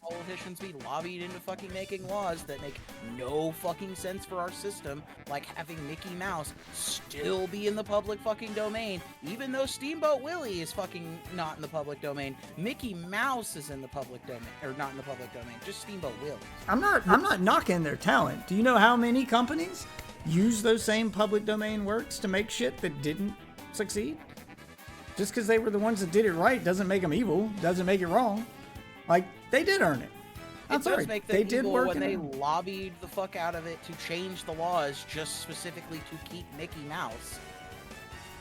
fucking politicians be lobbied into fucking making laws that make no fucking sense for our system, like having Mickey Mouse still be in the public fucking domain, even though Steamboat Willie is fucking not in the public domain. Mickey Mouse is in the public domain, or not in the public domain, just Steamboat Willie. I'm not knocking their talent. Do you know how many companies use those same public domain works to make shit that didn't succeed? Just because they were the ones that did it right doesn't make them evil, doesn't make it wrong. Like, they did earn it. I'm sorry, they did work when they lobbied the fuck out of it to change the laws just specifically to keep Mickey Mouse.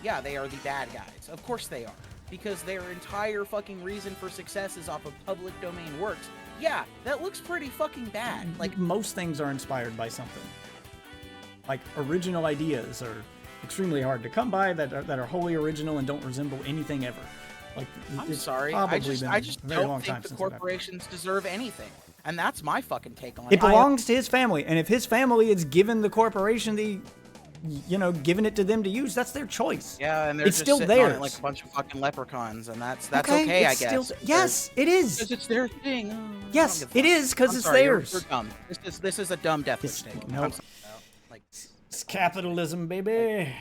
Yeah, they are the bad guys. Of course they are. Because their entire fucking reason for success is off of public domain works. Yeah, that looks pretty fucking bad. Like, most things are inspired by something. Like, original ideas are extremely hard to come by that are wholly original and don't resemble anything ever. Like, I'm sorry, I just don't think the corporations deserve anything, and that's my fucking take on it. It belongs to his family, and if his family is given the corporation giving it to them to use, that's their choice. Yeah, and they're it's just still sitting theirs. on it like a bunch of fucking leprechauns, and that's okay, I guess. Yes, it is. Because it's their thing. Yes, it is because it's theirs. You're dumb. This is a dumb Deathwitch take. No, it's capitalism, baby.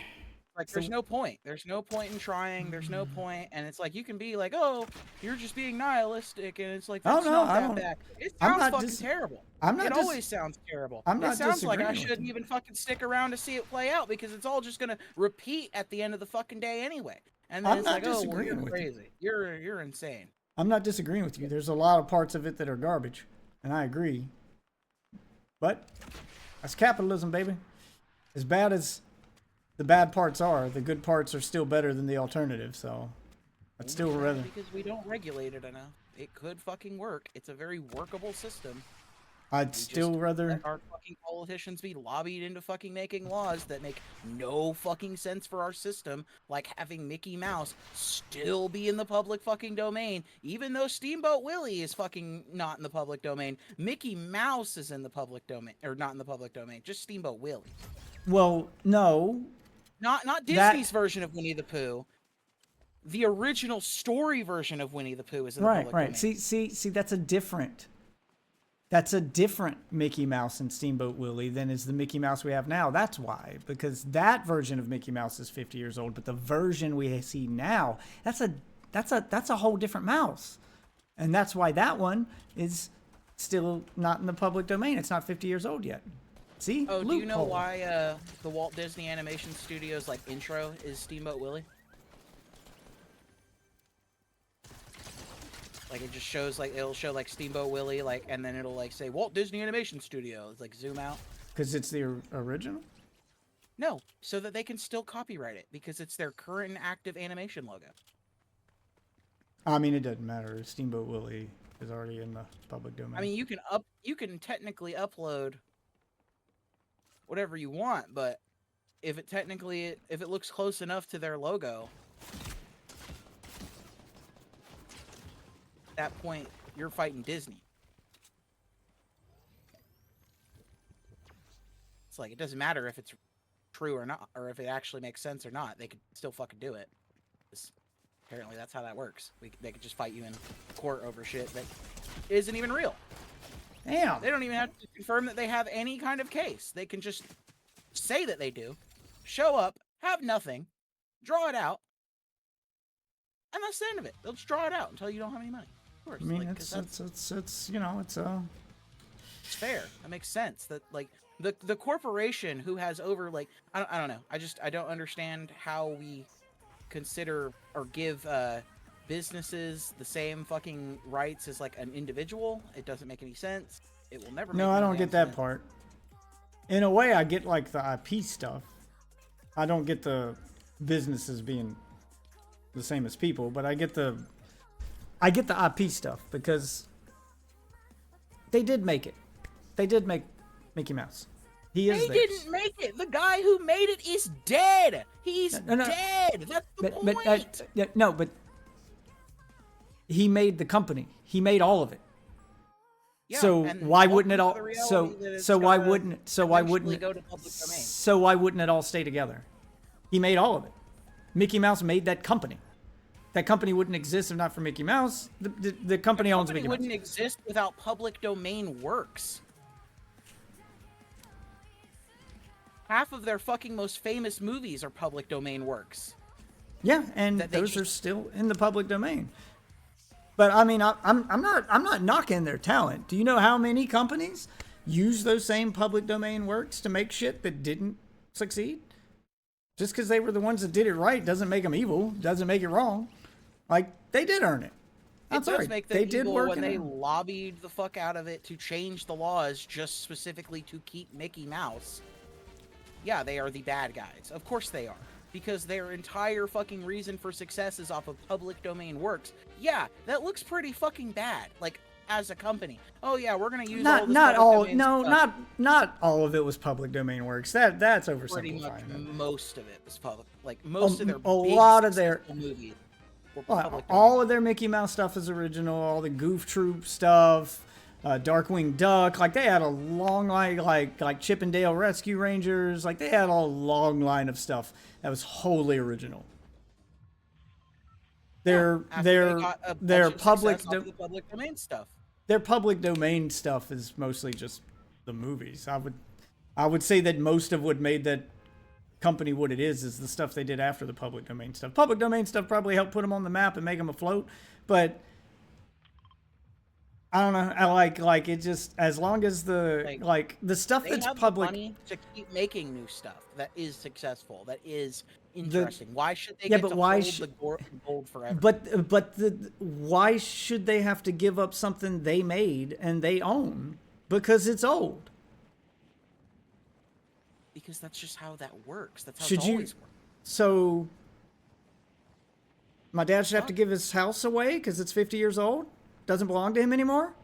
Like, there's no point. There's no point in trying. There's no point. And it's like, you can be like, oh, you're just being nihilistic. And it's like, that's not that bad. It sounds fucking terrible. It always sounds terrible. It sounds like I shouldn't even fucking stick around to see it play out because it's all just going to repeat at the end of the fucking day anyway. And then it's like, oh, well, you're crazy. You're insane. I'm not disagreeing with you. There's a lot of parts of it that are garbage. And I agree. But that's capitalism, baby. As bad as the bad parts are, the good parts are still better than the alternative, so I'd still rather... Because we don't regulate it enough. It could fucking work. It's a very workable system. I'd still rather... let our fucking politicians be lobbied into fucking making laws that make no fucking sense for our system, like having Mickey Mouse still be in the public fucking domain, even though Steamboat Willie is fucking not in the public domain. Mickey Mouse is in the public domain, or not in the public domain, just Steamboat Willie. Well, no... Not Disney's version of Winnie the Pooh. The original story version of Winnie the Pooh is in the public domain. See, that's a different Mickey Mouse and Steamboat Willie than is the Mickey Mouse we have now. That's why, because that version of Mickey Mouse is 50 years old, but the version we see now, that's a whole different mouse, and that's why that one is still not in the public domain. It's not 50 years old yet. See? Oh, do you know why the Walt Disney Animation Studios like intro is Steamboat Willie? Like, it just shows, like, it'll show like Steamboat Willie, like, and then it'll like say Walt Disney Animation Studios, like zoom out. Because it's the original? No, so that they can still copyright it because it's their current and active animation logo. I mean, it doesn't matter. Steamboat Willie is already in the public domain. I mean, you can technically upload whatever you want, but if it looks close enough to their logo, at that point you're fighting Disney. It's like, it doesn't matter if it's true or not, or if it actually makes sense or not. They could still fucking do it. Apparently that's how that works. They could just fight you in court over shit that isn't even real. Damn. They don't even have to confirm that they have any kind of case. They can just say that they do, show up, have nothing, draw it out, and that's the end of it. They'll just draw it out until you don't have any money. Of course. I mean, like, it's fair. That makes sense. That, like, the corporation who has over, like, I don't know. I don't understand how we consider or give businesses the same fucking rights as like an individual. It doesn't make any sense. It will never. No, I don't get that part. In a way, I get like the IP stuff. I don't get the businesses being the same as people, but I get the IP stuff because they did make it. They did make Mickey Mouse. He is theirs. They didn't make it. The guy who made it is dead. He's dead. That's the point. But he made the company. He made all of it. Yeah, so why wouldn't it all? So why wouldn't it all stay together? He made all of it. Mickey Mouse made that company. That company wouldn't exist if not for Mickey Mouse. The company owns Mickey Mouse. Wouldn't exist without public domain works. Half of their fucking most famous movies are public domain works. Yeah, and those are still in the public domain. But I mean, I'm not knocking their talent. Do you know how many companies use those same public domain works to make shit that didn't succeed? Just because they were the ones that did it right doesn't make them evil. Doesn't make it wrong. Like, they did earn it. I'm sorry. They did work when they lobbied the fuck out of it to change the laws just specifically to keep Mickey Mouse. Yeah, they are the bad guys. Of course they are. Because their entire fucking reason for success is off of public domain works. Yeah, that looks pretty fucking bad. Like, as a company. Oh yeah, we're gonna use not all of it was public domain works. That's oversimplifying. Pretty much most of it was public. Like most of their movies. All of their Mickey Mouse stuff is original. All the Goof Troop stuff, Darkwing Duck. Like they had a long line, like Chip and Dale Rescue Rangers. Like they had a long line of stuff that was wholly original. Their public domain stuff. Their public domain stuff is mostly just the movies. I would say that most of what made that company what it is the stuff they did after the public domain stuff. Public domain stuff probably helped put them on the map and make them afloat, but I don't know. I like it just as long as the stuff that's public. The money to keep making new stuff that is successful, that is interesting. Why should they get to hold the gold forever? But why should they have to give up something they made and they own because it's old? Because that's just how that works. That's how it's always worked. So my dad should have to give his house away because it's 50 years old? Doesn't belong to him anymore?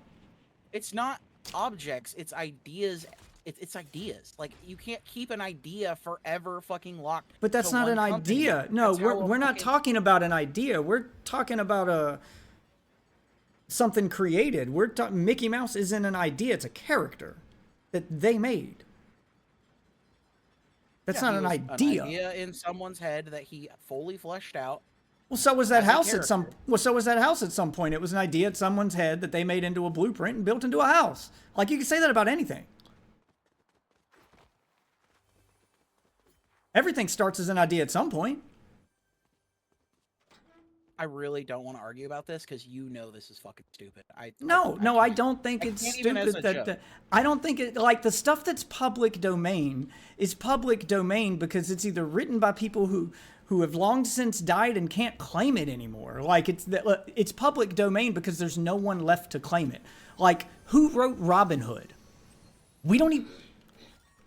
It's not objects, it's ideas. It's ideas. Like, you can't keep an idea forever fucking locked. But that's not an idea. No, we're not talking about an idea. We're talking about something created. Mickey Mouse isn't an idea. It's a character that they made. That's not an idea. An idea in someone's head that he fully fleshed out. Well, so was that house at some. Well, so was that house at some point. It was an idea at someone's head that they made into a blueprint and built into a house. Like, you can say that about anything. Everything starts as an idea at some point. I really don't want to argue about this because you know this is fucking stupid. I don't think it's stupid. I don't think it, like, the stuff that's public domain is public domain because it's either written by people who have long since died and can't claim it anymore. Like, it's public domain because there's no one left to claim it. Like, who wrote Robin Hood? We don't even...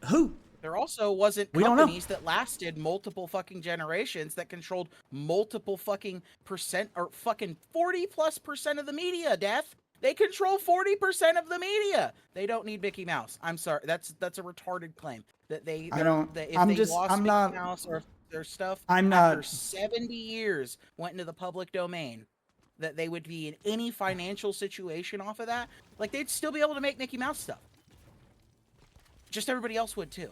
Who? There also wasn't companies that lasted multiple fucking generations that controlled multiple fucking percent or fucking 40+% of the media, Death. They control 40% of the media. They don't need Mickey Mouse. I'm sorry. That's a retarded claim. That they lost Mickey Mouse or if their stuff after 70 years went into the public domain, that they would be in any financial situation off of that. Like, they'd still be able to make Mickey Mouse stuff. Just everybody else would too.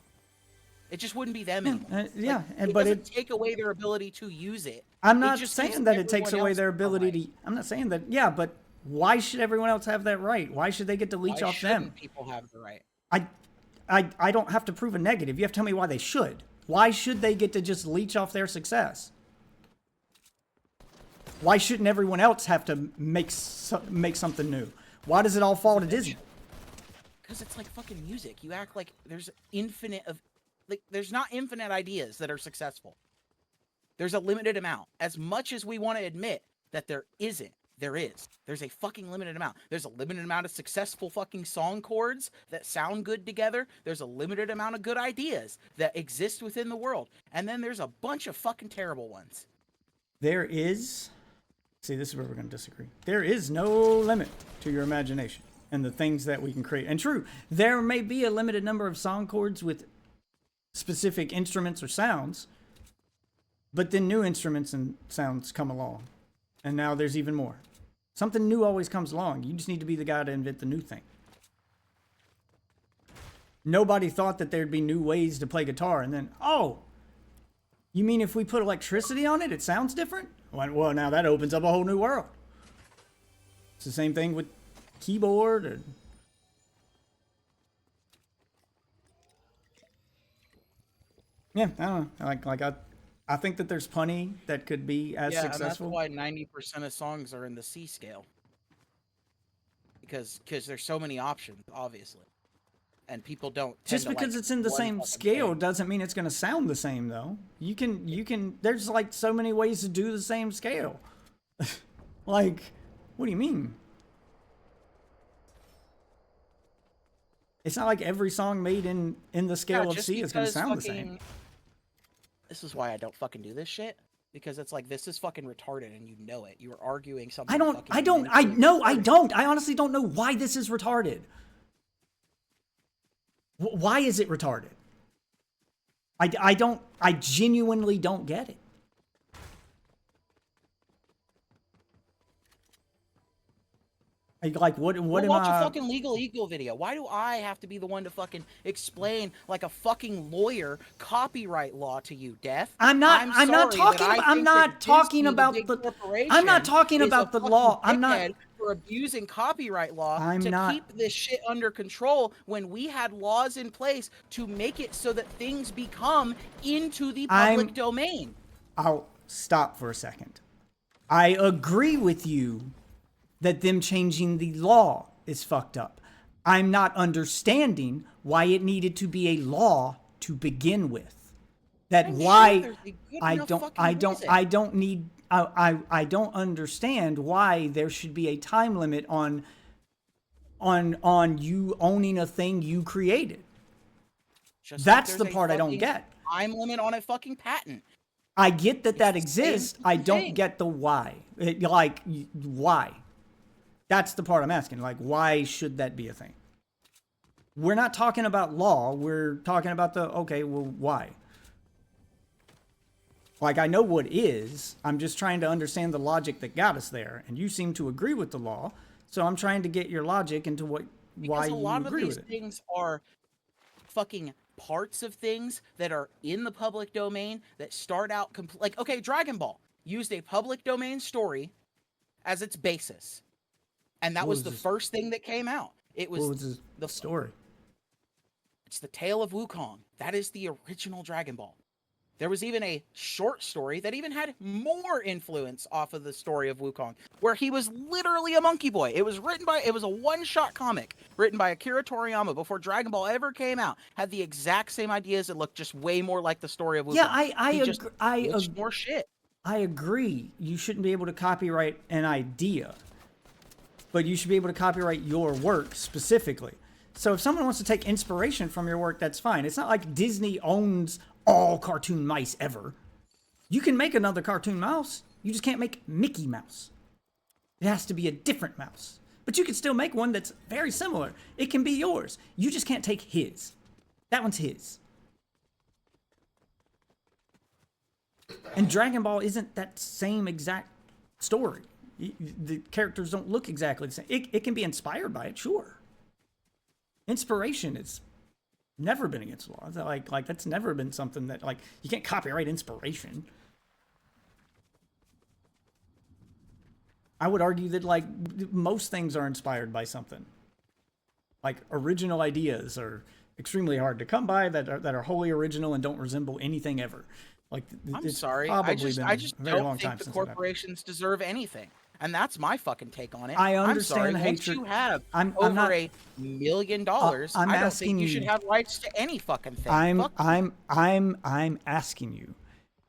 It just wouldn't be them anymore. It doesn't take away their ability to use it. I'm not saying that it takes away their ability to. I'm not saying that. Yeah, but why should everyone else have that right? Why should they get to leech off them? People have the right. I don't have to prove a negative. You have to tell me why they should. Why should they get to just leech off their success? Why shouldn't everyone else have to make something new? Why does it all fall to Disney? Because it's like fucking music. You act like there's there's not infinite ideas that are successful. There's a limited amount. As much as we want to admit that there isn't, there is. There's a fucking limited amount. There's a limited amount of successful fucking song chords that sound good together. There's a limited amount of good ideas that exist within the world. And then there's a bunch of fucking terrible ones. There is... See, this is where we're going to disagree. There is no limit to your imagination and the things that we can create. And true, there may be a limited number of song chords with specific instruments or sounds, but then new instruments and sounds come along, and now there's even more. Something new always comes along. You just need to be the guy to invent the new thing. Nobody thought that there'd be new ways to play guitar, and then, oh, you mean if we put electricity on it, it sounds different? Well, now that opens up a whole new world. It's the same thing with keyboard and... Yeah, I don't know. I think that there's plenty that could be as successful. And that's why 90% of songs are in the C scale. Because there's so many options, obviously. And people don't just because it's in the same scale doesn't mean it's going to sound the same, though. You can there's like so many ways to do the same scale. Like, what do you mean? It's not like every song made in the scale of C is going to sound the same. This is why I don't fucking do this shit. Because it's like, this is fucking retarded and you know it. You are arguing something. I don't. I honestly don't know why this is retarded. Why is it retarded? I genuinely don't get it. Like, what am I... Watch a fucking Legal Eagle video. Why do I have to be the one to fucking explain, like a fucking lawyer, copyright law to you, Death? I'm not talking about the law. I'm not... for abusing copyright law keep this shit under control when we had laws in place to make it so that things become into the public domain. I'll stop for a second. I agree with you that them changing the law is fucked up. I'm not understanding why it needed to be a law to begin with. I don't understand why there should be a time limit on you owning a thing you created. That's the part I don't get. Time limit on a fucking patent. I get that exists. I don't get the why. Why? That's the part I'm asking. Like, why should that be a thing? We're not talking about law. We're talking about why? Like, I know what is. I'm just trying to understand the logic that got us there. And you seem to agree with the law. So I'm trying to get your logic into why you agree with it. Because a lot of these things are fucking parts of things that are in the public domain that start out... like, okay, Dragon Ball used a public domain story as its basis. And that was the first thing that came out. It was the story. It's the Tale of Wukong. That is the original Dragon Ball. There was even a short story that even had more influence off of the story of Wukong, where he was literally a monkey boy. It was a one-shot comic written by Akira Toriyama before Dragon Ball ever came out. Had the exact same ideas. It looked just way more like the story of Wukong. Yeah, I agree. More shit. I agree. You shouldn't be able to copyright an idea, but you should be able to copyright your work specifically. So if someone wants to take inspiration from your work, that's fine. It's not like Disney owns all cartoon mice ever. You can make another cartoon mouse. You just can't make Mickey Mouse. It has to be a different mouse. But you can still make one that's very similar. It can be yours. You just can't take his. That one's his. And Dragon Ball isn't that same exact story. The characters don't look exactly the same. It can be inspired by it, sure. Inspiration is never been against the law. Like that's never been something that, like, you can't copyright inspiration. I would argue that, like, most things are inspired by something. Like, original ideas are extremely hard to come by that are wholly original and don't resemble anything ever. Like, I'm sorry, I just don't think the corporations deserve anything. And that's my fucking take on it. I understand the hatred. Once you have over $1 million, I don't think you should have rights to any fucking thing. I'm asking you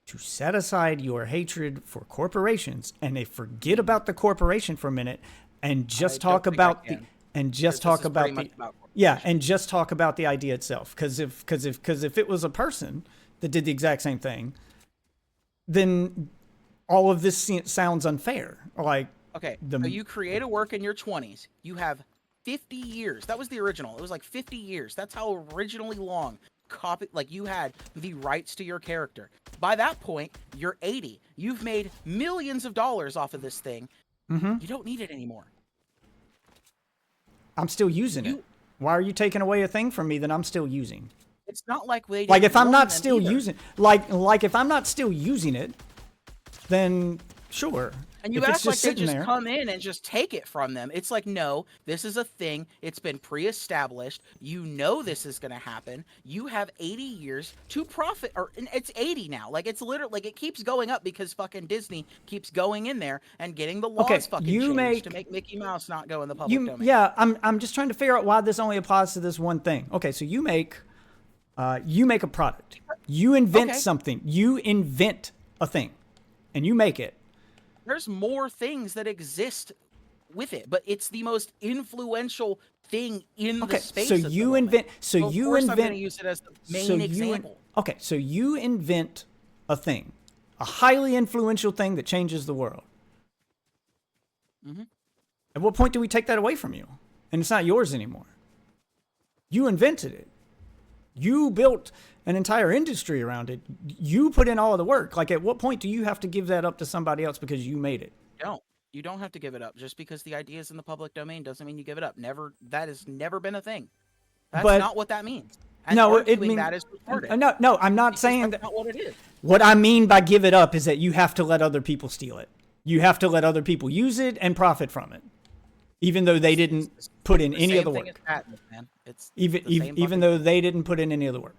to set aside your hatred for corporations and forget about the corporation for a minute and just talk about the idea itself. Because if it was a person that did the exact same thing, then all of this sounds unfair. Like, okay, so you create a work in your 20s. You have 50 years. That was the original. It was like 50 years. That's how originally long you had the rights to your character. By that point, you're 80. You've made millions of dollars off of this thing. Mm-hmm. You don't need it anymore. I'm still using it. Why are you taking away a thing from me that I'm still using? It's not like they if I'm not still using if I'm not still using it, then Sure. And you act like they just come in and just take it from them. It's like, no, this is a thing. It's been pre-established. You know this is going to happen. You have 80 years to profit, or it's 80 now. Like, it's literally, like, it keeps going up because fucking Disney keeps going in there and getting the laws fucking changed to make Mickey Mouse not go in the public domain. Yeah, I'm just trying to figure out why this only applies to this one thing. Okay, so you make a product. You invent something. You invent a thing, and you make it. There's more things that exist with it, but it's the most influential thing in the space. So you invent. So you invent. I'm going to use it as the main example. Okay, so you invent a thing, a highly influential thing that changes the world. Mm-hmm. At what point do we take that away from you, and it's not yours anymore? You invented it. You built an entire industry around it. You put in all of the work. Like, at what point do you have to give that up to somebody else because you made it? You don't have to give it up. Just because the idea is in the public domain doesn't mean you give it up. That has never been a thing. That's not what that means. And no, it means that is retarded. No, I'm not saying that. That's not what it is. What I mean by give it up is that you have to let other people steal it. You have to let other people use it and profit from it, even though they didn't put in any of the work. It's patent, man. It's even though they didn't put in any of the work.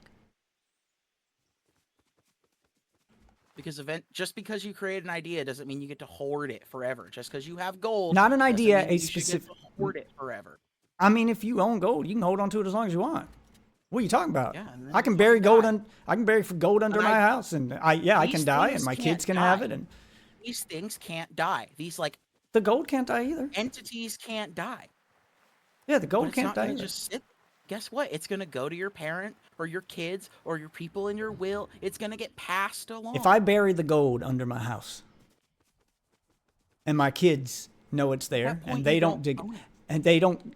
Because just because you create an idea doesn't mean you get to hoard it forever. Just because you have gold, not an idea, a specific. Hoard it forever. I mean, if you own gold, you can hold on to it as long as you want. What are you talking about? Yeah, I can bury gold I can bury gold under my house, and I can die, and my kids can have it. And these things can't die. The gold can't die either. Entities can't die. Yeah, the gold can't die either. Just sit. Guess what? It's going to go to your parent or your kids or your people in your will. It's going to get passed along. If I bury the gold under my house and my kids know it's there and they don't dig it, and they don't,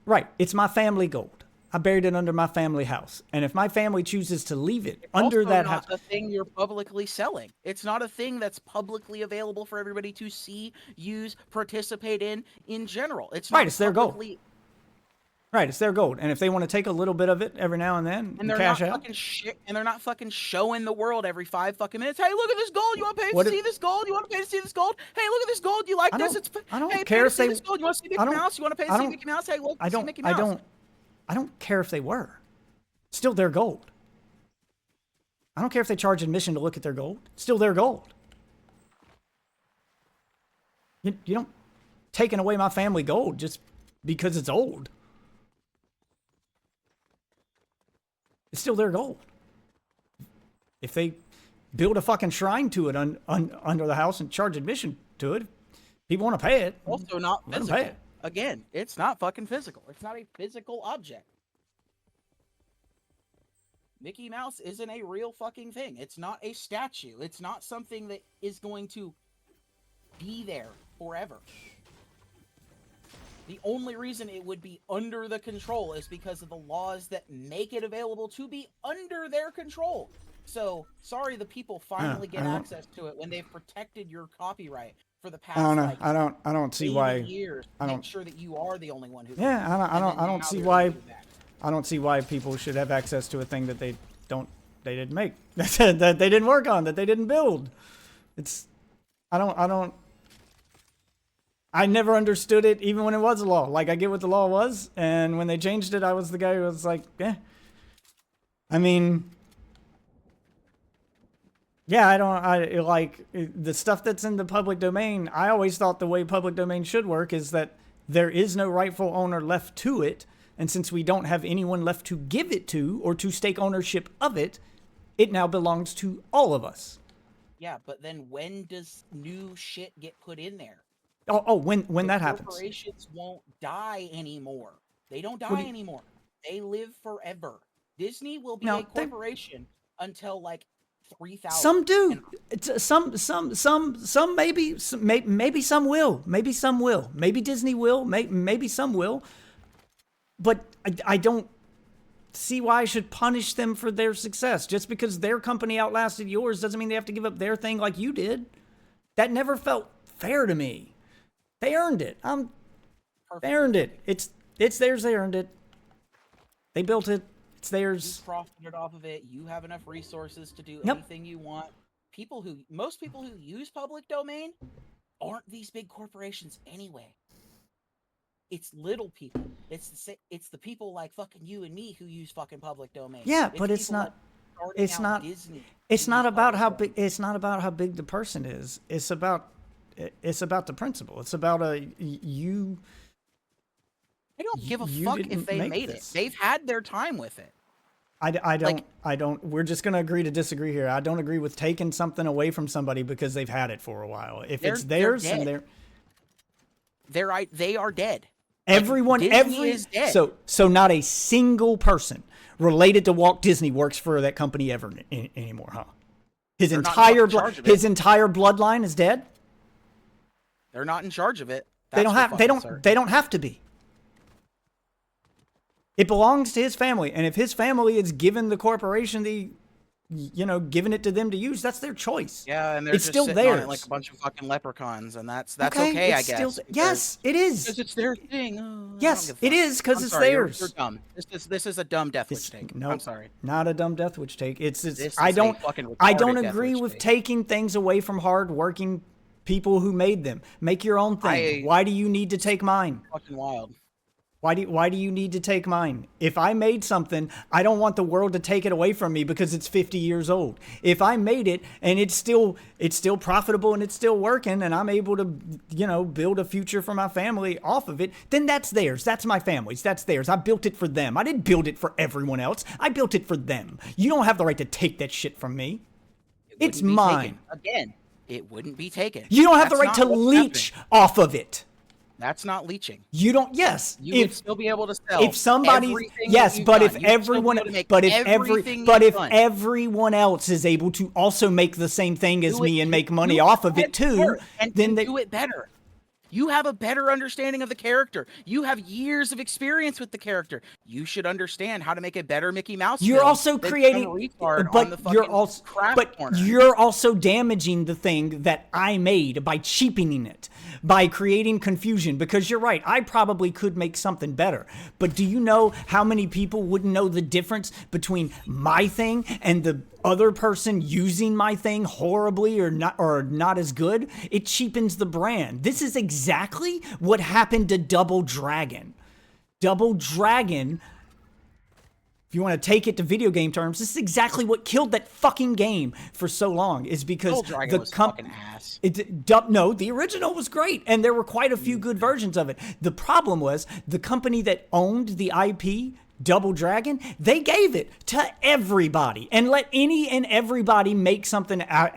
right, it's my family gold. I buried it under my family house. And if my family chooses to leave it under that house. It's not a thing you're publicly selling. It's not a thing that's publicly available for everybody to see, use, participate in general. It's not it's their gold. Right, it's their gold, and if they want to take a little bit of it every now and then and cash out, and they're not fucking showing the world every 5 fucking minutes. Hey, look at this gold! You want to pay to see this gold? You want to pay to see this gold? Hey, look at this gold! You like this? I don't care if they. This gold. You want to see Mickey Mouse? You want to pay to see Mickey Mouse? Hey, look, see Mickey Mouse. I don't care if they were. Still their gold. I don't care if they charge admission to look at their gold. Still their gold. You don't taking away my family gold just because it's old. It's still their gold. If they build a fucking shrine to it under the house and charge admission to it, people want to pay it. Also not physical. Again, it's not fucking physical. It's not a physical object. Mickey Mouse isn't a real fucking thing. It's not a statue. It's not something that is going to be there forever. The only reason it would be under the control is because of the laws that make it available to be under their control. So, sorry the people finally get access to it when they've protected your copyright for the past I don't see why years to make sure that you are the only one who I don't see why I don't see why people should have access to a thing that they didn't make. that they didn't work on, that they didn't build. I never understood it even when it was a law. Like, I get what the law was, and when they changed it, I was the guy who was like, I mean, the stuff that's in the public domain, I always thought the way public domain should work is that there is no rightful owner left to it, and since we don't have anyone left to give it to or to stake ownership of it, it now belongs to all of us. Yeah, but then when does new shit get put in there? When that happens. Corporations won't die anymore. They don't die anymore. They live forever. Disney will be a corporation until like 3,000. Some do. Some maybe some will. Maybe some will. Maybe Disney will. Maybe some will. But I don't see why I should punish them for their success. Just because their company outlasted yours doesn't mean they have to give up their thing like you did. That never felt fair to me. They earned it. They earned it. It's theirs. They earned it. They built it. It's theirs. You profited off of it. You have enough resources to do anything you want. most people who use public domain aren't these big corporations anyway. It's little people. It's the people like fucking you and me who use fucking public domain. Yeah, but it's not. It's not. Disney it's not about how big. It's not about how big the person is. It's about. It's about the principle. It's about you. I don't give a fuck if they made it. They've had their time with it. I don't. We're just gonna agree to disagree here. I don't agree with taking something away from somebody because they've had it for a while. If it's theirs, and they are dead. Everyone, is dead. So not a single person related to Walt Disney works for that company ever anymore, huh? His entire bloodline is dead. They're not in charge of it. They don't have to be. It belongs to his family, and if his family is given the corporation giving it to them to use, that's their choice. Yeah, and it's still theirs, like a bunch of fucking leprechauns, and that's okay, I guess. Yes, it is. Because it's their thing. Oh, yes, it is because it's theirs. You're dumb. This is a dumb Deathwitch take. No, I'm sorry. Not a dumb Deathwitch take. I don't agree with taking things away from hard-working people who made them. Make your own thing. Why do you need to take mine? Fucking wild. Why do you need to take mine? If I made something, I don't want the world to take it away from me because it's 50 years old. If I made it and it's still profitable and it's still working and I'm able to, build a future for my family off of it, then that's theirs. That's my family's. That's theirs. I built it for them. I didn't build it for everyone else. I built it for them. You don't have the right to take that shit from me. It's mine. Again, it wouldn't be taken. You don't have the right to leech off of it. That's not leeching. You don't. Yes, you would still be able to sell. If somebody, yes, but if everyone, but if everyone else is able to also make the same thing as me and make money off of it too, then they do it better. You have a better understanding of the character. You have years of experience with the character. You should understand how to make a better Mickey Mouse. You're also creating, you're also damaging the thing that I made by cheapening it, by creating confusion. Because you're right, I probably could make something better. But do you know how many people wouldn't know the difference between my thing and the other person using my thing horribly or not as good? It cheapens the brand. This is exactly what happened to Double Dragon. Double Dragon, if you want to take it to video game terms, this is exactly what killed that fucking game for so long, is because Double Dragon was fucking ass. No, the original was great, and there were quite a few good versions of it. The problem was the company that owned the IP, Double Dragon, they gave it to everybody and let any and everybody make something out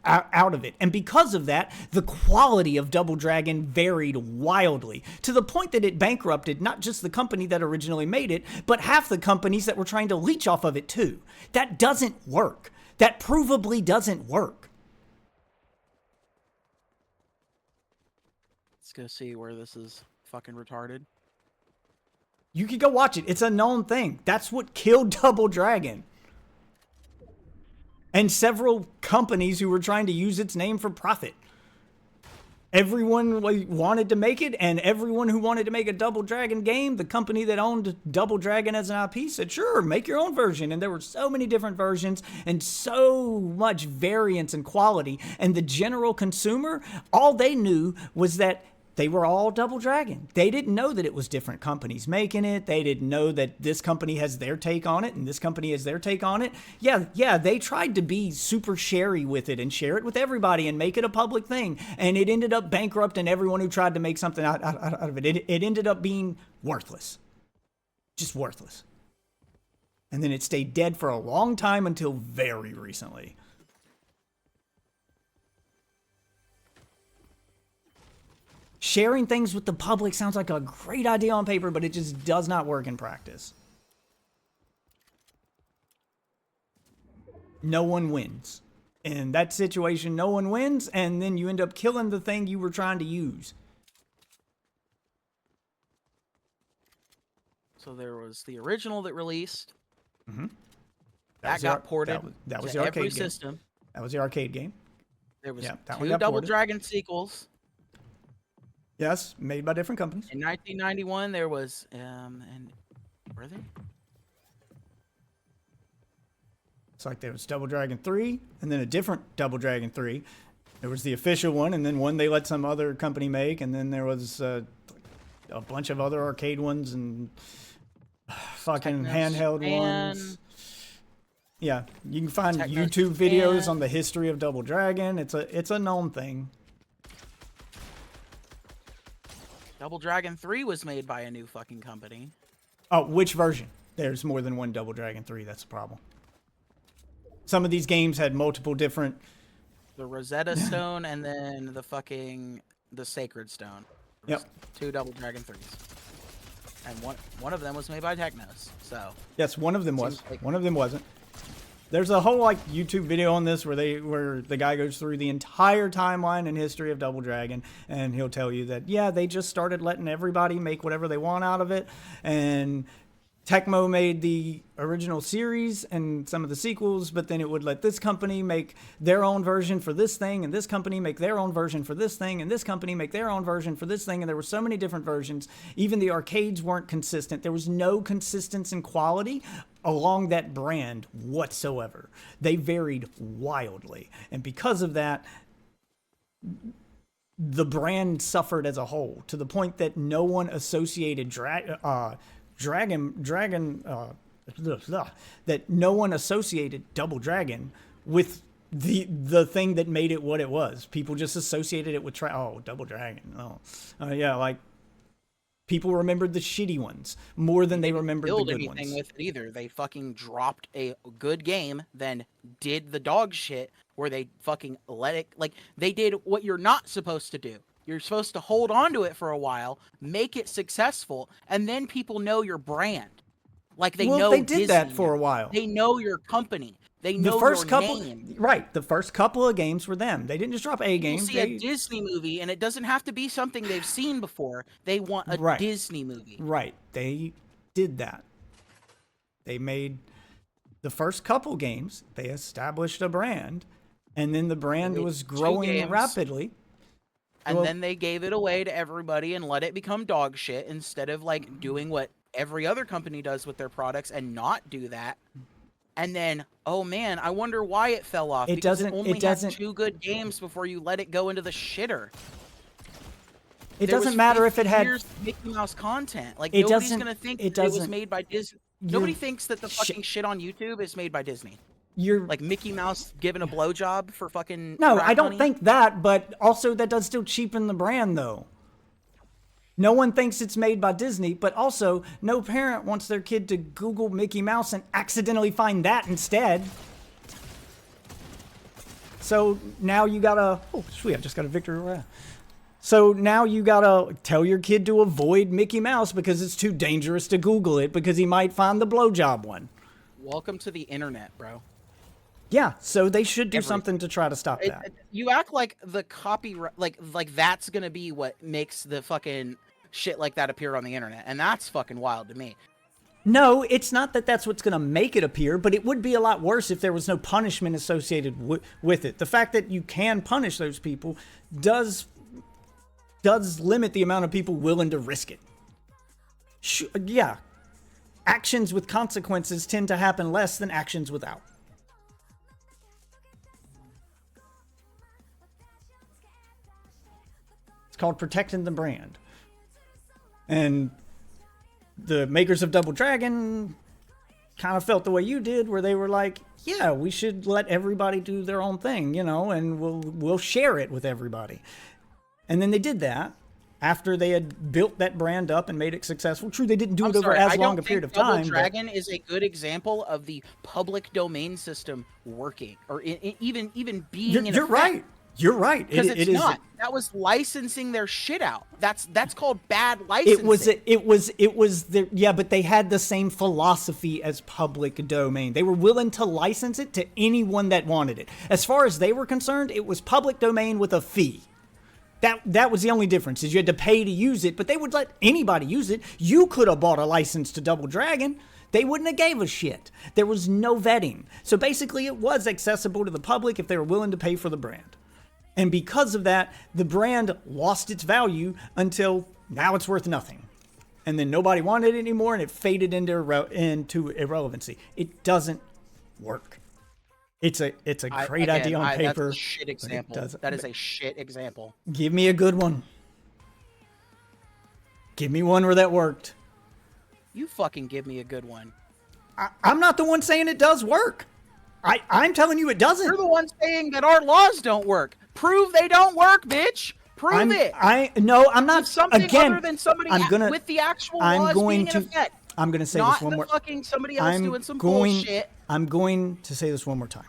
of it. And because of that, the quality of Double Dragon varied wildly to the point that it bankrupted not just the company that originally made it, but half the companies that were trying to leech off of it too. That doesn't work. That provably doesn't work. Let's go see where this is fucking retarded. You could go watch it. It's a known thing. That's what killed Double Dragon. And several companies who were trying to use its name for profit. Everyone wanted to make it, and everyone who wanted to make a Double Dragon game, the company that owned Double Dragon as an IP said, sure, make your own version. And there were so many different versions and so much variance and quality. And the general consumer, all they knew was that they were all Double Dragon. They didn't know that it was different companies making it. They didn't know that this company has their take on it and this company has their take on it. Yeah, they tried to be super sharey with it and share it with everybody and make it a public thing. And it ended up bankrupting everyone who tried to make something out of it. It ended up being worthless. Just worthless. And then it stayed dead for a long time until very recently. Sharing things with the public sounds like a great idea on paper, but it just does not work in practice. No one wins. In that situation, no one wins, and then you end up killing the thing you were trying to use. So there was the original that released. Mm-hmm. That got ported that was to the arcade every game. system. That was the arcade game. There was that two Double Dragon sequels. Yes, made by different companies. In 1991, there was, and were they? It's like there was Double Dragon 3 and then a different Double Dragon 3. There was the official one, and then one they let some other company make, and then there was a bunch of other arcade ones and fucking handheld ones. Yeah, you can find YouTube videos on the history of Double Dragon. It's a known thing. Double Dragon 3 was made by a new fucking company. Oh, which version? There's more than one Double Dragon 3. That's the problem. Some of these games had multiple different... The Rosetta Stone and then the Sacred Stone. Yep. 2 Double Dragon 3s. And one of them was made by Technos, so... Yes, one of them was. One of them wasn't. There's a whole like YouTube video on this where the guy goes through the entire timeline and history of Double Dragon, and he'll tell you that, yeah, they just started letting everybody make whatever they want out of it, and Tecmo made the original series and some of the sequels, but then it would let this company make their own version for this thing, and this company make their own version for this thing, and this company make their own version for this thing, and there were so many different versions. Even the arcades weren't consistent. There was no consistency in quality along that brand whatsoever. They varied wildly, and because of that, the brand suffered as a whole, to the point that no one associated that no one associated Double Dragon with the thing that made it what it was. People just associated it with Double Dragon. Yeah, like people remembered the shitty ones more than they remembered the good ones. With it either. They fucking dropped a good game, then did the dog shit where they fucking let it, like they did what you're not supposed to do. You're supposed to hold on to it for a while, make it successful, and then people know your brand. Like they know they did Disney. that for a while. They know your company. They know your name. Right. The first couple of games were them. They didn't just drop a game. You see a Disney movie, and it doesn't have to be something they've seen before. They want a Disney movie. Right. They did that. They made the first couple games. They established a brand, and then the brand was growing rapidly. And then they gave it away to everybody and let it become dog shit instead of like doing what every other company does with their products and not do that. And then, oh man, I wonder why it fell off. It only had 2 good games before you let it go into the shitter. It doesn't matter if it had Mickey Mouse content. Like nobody's gonna think it was made by Disney. Nobody thinks that the fucking shit on YouTube is made by Disney. You're like Mickey Mouse giving a blowjob for fucking I don't think that, but also that does still cheapen the brand though. No one thinks it's made by Disney, but also no parent wants their kid to Google Mickey Mouse and accidentally find that instead. So now you gotta, oh sweet, I just got a victory royale. So now you gotta tell your kid to avoid Mickey Mouse because it's too dangerous to Google it because he might find the blowjob one. Welcome to the internet, bro. Yeah, so they should do something to try to stop that. You act like the copyright, like that's gonna be what makes the fucking shit like that appear on the internet, and that's fucking wild to me. No, it's not that that's what's gonna make it appear, but it would be a lot worse if there was no punishment associated with it. The fact that you can punish those people does limit the amount of people willing to risk it. Yeah, actions with consequences tend to happen less than actions without. It's called protecting the brand. And the makers of Double Dragon kind of felt the way you did, where they were like, yeah, we should let everybody do their own thing, you know, and we'll share it with everybody. And then they did that after they had built that brand up and made it successful. True, they didn't do it over as long a period of time. Double Dragon is a good example of the public domain system working, or even being in You're right. You're right. Because it's not. That was licensing their shit out. That's called bad licensing. It was yeah, but they had the same philosophy as public domain. They were willing to license it to anyone that wanted it. As far as they were concerned, it was public domain with a fee. That was the only difference, is you had to pay to use it, but they would let anybody use it. You could have bought a license to Double Dragon. They wouldn't have gave a shit. There was no vetting. So basically it was accessible to the public if they were willing to pay for the brand. And because of that, the brand lost its value until now it's worth nothing. And then nobody wanted it anymore, and it faded into irrelevancy. It doesn't work. It's a great idea on paper. That's a shit example. That is a shit example. Give me a good one. Give me one where that worked. You fucking give me a good one. I'm not the one saying it does work. I'm telling you it doesn't. You're the one saying that our laws don't work. Prove they don't work, bitch. Prove it. No, I'm not. With something other than somebody with the actual laws being in effect. I'm going to say this one more. Not fucking somebody else doing some bullshit. I'm going to say this one more time.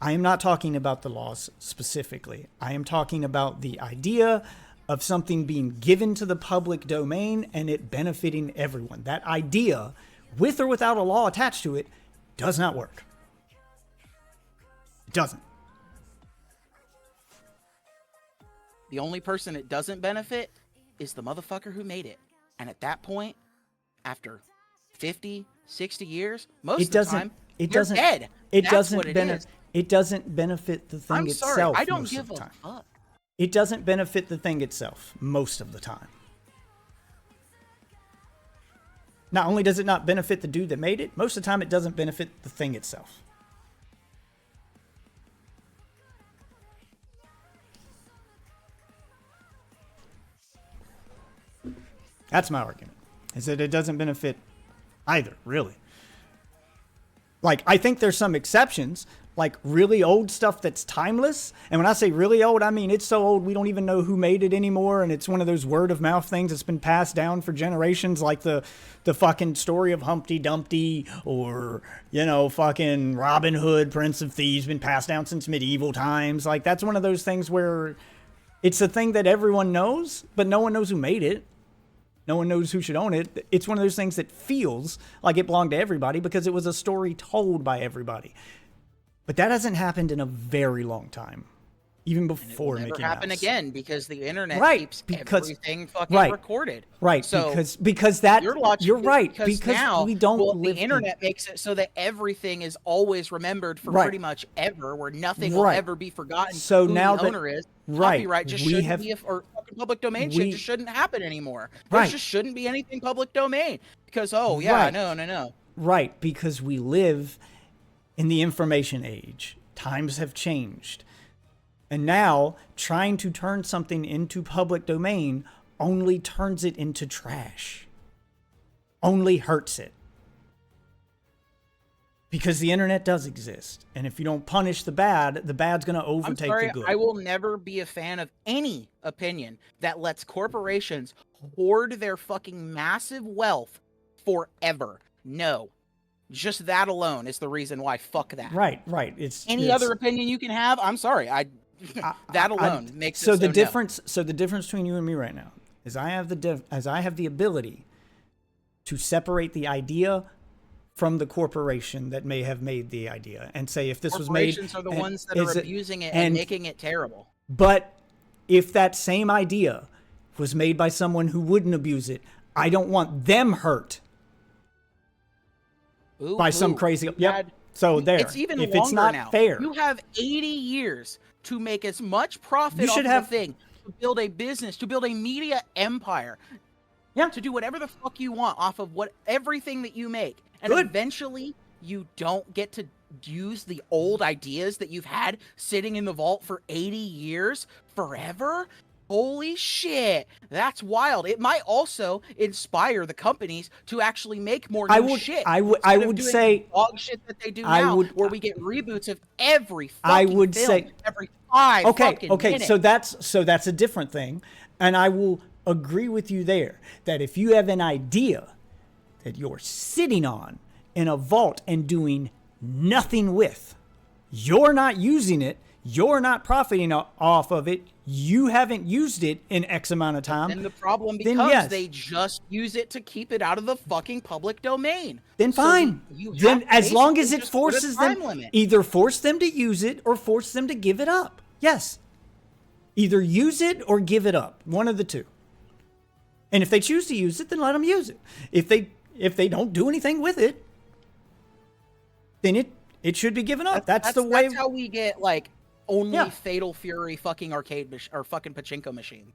I am not talking about the laws specifically. I am talking about the idea of something being given to the public domain and it benefiting everyone. That idea, with or without a law attached to it, does not work. It doesn't. The only person it doesn't benefit is the motherfucker who made it. And at that point, after 50, 60 years, most of the time, you're dead. It doesn't benefit the thing itself. I'm sorry, I don't give a fuck. It doesn't benefit the thing itself most of the time. Not only does it not benefit the dude that made it, most of the time it doesn't benefit the thing itself. That's my argument, is that it doesn't benefit either, really. Like, I think there's some exceptions, like really old stuff that's timeless. And when I say really old, I mean it's so old we don't even know who made it anymore. And it's one of those word of mouth things that's been passed down for generations, like the fucking story of Humpty Dumpty, or, you know, fucking Robin Hood, Prince of Thieves, been passed down since medieval times. Like, that's one of those things where it's a thing that everyone knows, but no one knows who made it. No one knows who should own it. It's one of those things that feels like it belonged to everybody because it was a story told by everybody. But that hasn't happened in a very long time, even before Mickey Mouse. It will never happen again because the internet keeps everything fucking recorded. Right, so because that you're right. Because now we don't the internet makes it so that everything is always remembered for pretty much ever, where nothing will ever be forgotten. So who now the owner is. Copyright just shouldn't be, or fucking public domain shit just shouldn't happen anymore. There just shouldn't be anything public domain because no. Right, because we live in the information age. Times have changed. And now trying to turn something into public domain only turns it into trash. Only hurts it. Because the internet does exist. And if you don't punish the bad's going to overtake the good. I will never be a fan of any opinion that lets corporations hoard their fucking massive wealth forever. No. Just that alone is the reason why. Fuck that. Right. It's any other opinion you can have. I'm sorry. That alone makes so the difference. So the difference between you and me right now is I have the ability to separate the idea from the corporation that may have made the idea and say if this was made. Corporations are the ones that are abusing it and making it terrible. But if that same idea was made by someone who wouldn't abuse it, I don't want them hurt. By some crazy. So there. It's even if longer it's not now. Fair. You have 80 years to make as much profit off the thing, to build a business, to build a media empire. Yeah. To do whatever the fuck you want off of everything that you make. And eventually you don't get to use the old ideas that you've had sitting in the vault for 80 years forever. Holy shit, that's wild. It might also inspire the companies to actually make more new shit. I would say dog shit that they do now, where we get reboots of every fucking film, every 5 fucking minutes. So that's a different thing, and I will agree with you there that if you have an idea that you're sitting on in a vault and doing nothing with, you're not using it, you're not profiting off of it, you haven't used it in X amount of time. And the problem becomes they just use it to keep it out of the fucking public domain. Then fine. Then as long as it forces them, either force them to use it or force them to give it up. Yes. Either use it or give it up. One of the two. And if they choose to use it, then let them use it. If they don't do anything with it, then it should be given up. That's the way. That's how we get like only Fatal Fury fucking arcade or fucking pachinko machine.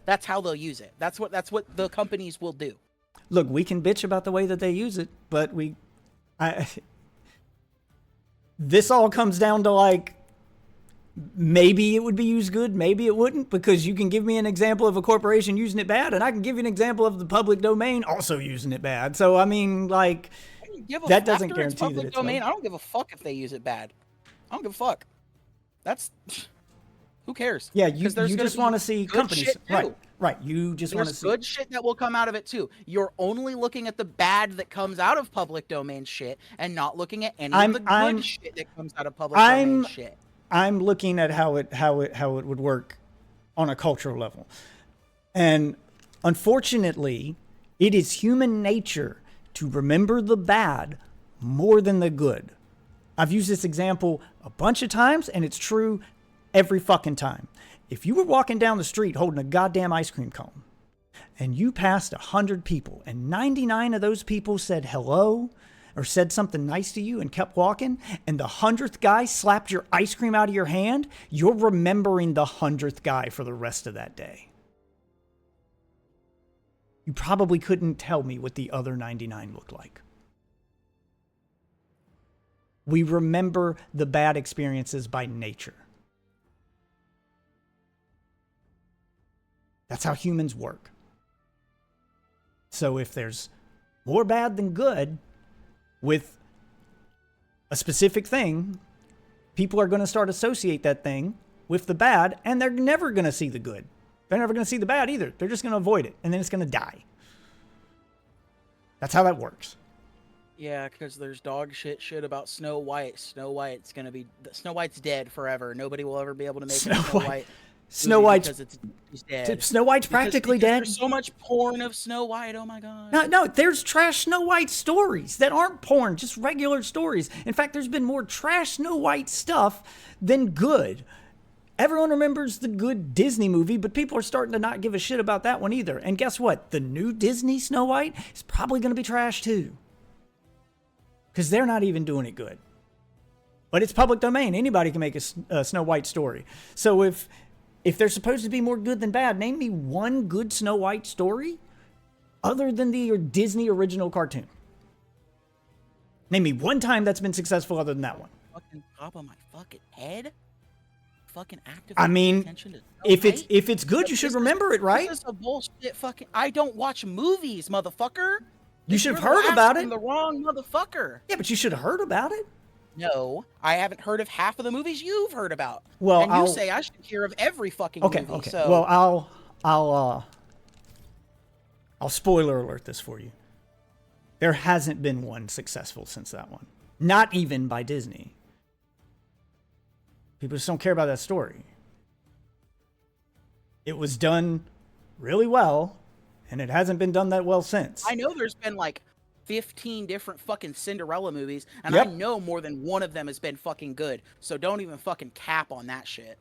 That's how they'll use it. That's what the companies will do. Look, we can bitch about the way that they use it, but this all comes down to like, maybe it would be used good, maybe it wouldn't, because you can give me an example of a corporation using it bad, and I can give you an example of the public domain also using it bad. So, I mean, like, that doesn't guarantee that it's domain. I don't give a fuck if they use it bad. I don't give a fuck. That's... Who cares? Yeah, you just want to see companies. Right. You just want to see good shit that will come out of it too. You're only looking at the bad that comes out of public domain shit and not looking at any of the good shit that comes out of public domain shit. I'm looking at how it would work on a cultural level. And unfortunately, it is human nature to remember the bad more than the good. I've used this example a bunch of times, and it's true every fucking time. If you were walking down the street holding a goddamn ice cream cone, and you passed 100 people, and 99 of those people said hello, or said something nice to you and kept walking, and the 100th guy slapped your ice cream out of your hand, you're remembering the 100th guy for the rest of that day. You probably couldn't tell me what the other 99 looked like. We remember the bad experiences by nature. That's how humans work. So if there's more bad than good with a specific thing, people are going to start associate that thing with the bad, and they're never going to see the good. They're never going to see the bad either. They're just going to avoid it, and then it's going to die. That's how that works. Yeah, because there's dog shit about Snow White. Snow White's dead forever. Nobody will ever be able to make Snow White. Snow White's dead. Snow White's practically dead. There's so much porn of Snow White. Oh my god. No, there's trash Snow White stories that aren't porn, just regular stories. In fact, there's been more trash Snow White stuff than good. Everyone remembers the good Disney movie, but people are starting to not give a shit about that one either. And guess what? The new Disney Snow White is probably going to be trash too. Because they're not even doing it good. But it's public domain. Anybody can make a Snow White story. So if they're supposed to be more good than bad, name me one good Snow White story other than the Disney original cartoon. Name me one time that's been successful other than that one. Fucking top of my fucking head. Fucking active. I mean, if it's good, you should remember it, right? This is a bullshit fucking. I don't watch movies, motherfucker. You should have heard about it. The wrong motherfucker. Yeah, but you should have heard about it. No, I haven't heard of half of the movies you've heard about. Well, and you say I should hear of every fucking movie. Okay. So. Well, I'll spoiler alert this for you. There hasn't been one successful since that one. Not even by Disney. People just don't care about that story. It was done really well, and it hasn't been done that well since. I know there's been like 15 different fucking Cinderella movies, and I know more than one of them has been fucking good. So don't even fucking cap on that shit.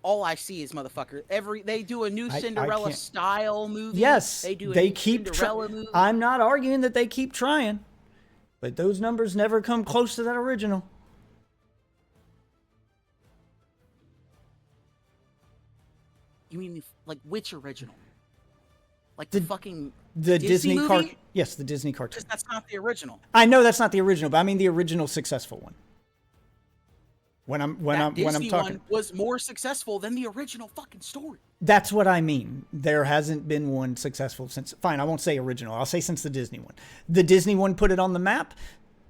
All I see is motherfucker. They do a new Cinderella style movie. Yes, they do. Cinderella movie. I'm not arguing that they keep trying, but those numbers never come close to that original. You mean like which original? Like the fucking Disney cartoon? Yes, the Disney cartoon. That's not the original. I know that's not the original, but I mean the original successful one. When I'm talking, one was more successful than the original fucking story. That's what I mean. There hasn't been one successful since. Fine, I won't say original. I'll say since the Disney one. The Disney one put it on the map.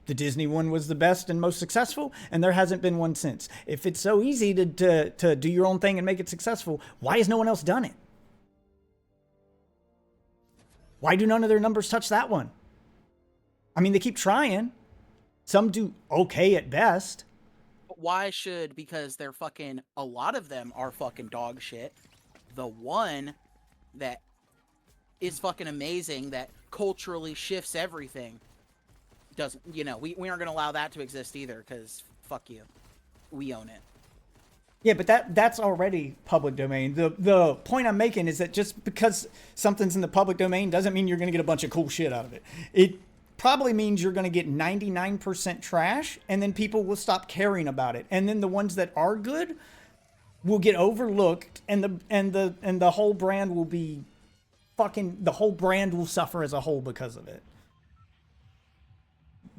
The Disney one was the best and most successful, and there hasn't been one since. If it's so easy to do your own thing and make it successful, why has no one else done it? Why do none of their numbers touch that one? I mean, they keep trying. Some do okay at best. But why should, because they're fucking, a lot of them are fucking dog shit. The one that is fucking amazing, that culturally shifts everything, doesn't, we aren't going to allow that to exist either, because fuck you. We own it. Yeah, but that's already public domain. The point I'm making is that just because something's in the public domain doesn't mean you're going to get a bunch of cool shit out of it. It probably means you're going to get 99% trash, and then people will stop caring about it. And then the ones that are good will get overlooked, and the whole brand will be the whole brand will suffer as a whole because of it.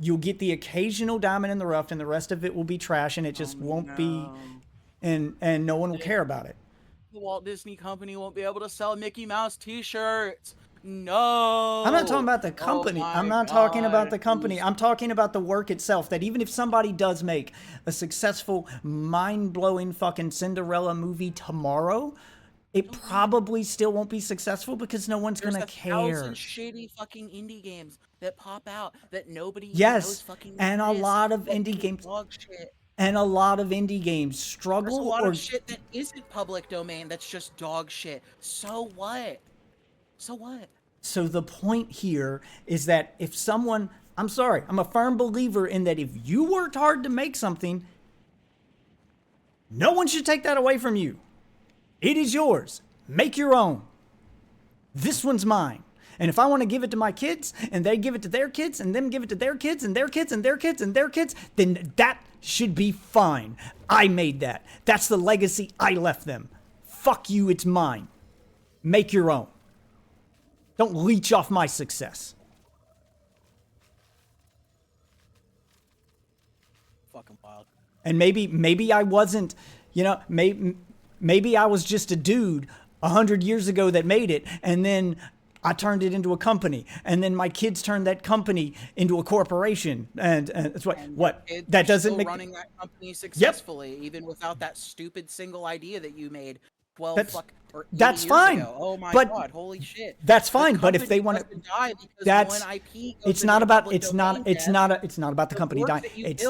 You'll get the occasional diamond in the rough, and the rest of it will be trash, and it just won't be, and no one will care about it. The Walt Disney Company won't be able to sell Mickey Mouse T-shirts. No. I'm not talking about the company. I'm not talking about the company. I'm talking about the work itself. That even if somebody does make a successful, mind-blowing fucking Cinderella movie tomorrow, it probably still won't be successful because no one's gonna care. There's 1,000 shitty fucking indie games that pop out that nobody knows fucking exists. And a lot of indie games. And a lot of indie games struggle. There's a lot of shit that isn't public domain that's just dog shit. So what? So what? So the point here is that if someone, I'm sorry, I'm a firm believer in that if you worked hard to make something, no one should take that away from you. It is yours. Make your own. This one's mine. And if I want to give it to my kids, and they give it to their kids, and them give it to their kids, and their kids, and their kids, and their kids, then that should be fine. I made that. That's the legacy I left them. Fuck you, it's mine. Make your own. Don't leech off my success. Fucking wild. And maybe I wasn't, you know, maybe I was just a dude 100 years ago that made it, and then I turned it into a company, and then my kids turned that company into a corporation, and that's what that doesn't make running that company successfully, even without that stupid single idea that you made 12 that's fine. Ago. Oh my god, holy shit. That's fine, but if they want to die because one IP it's not about it's not about the company dying. It's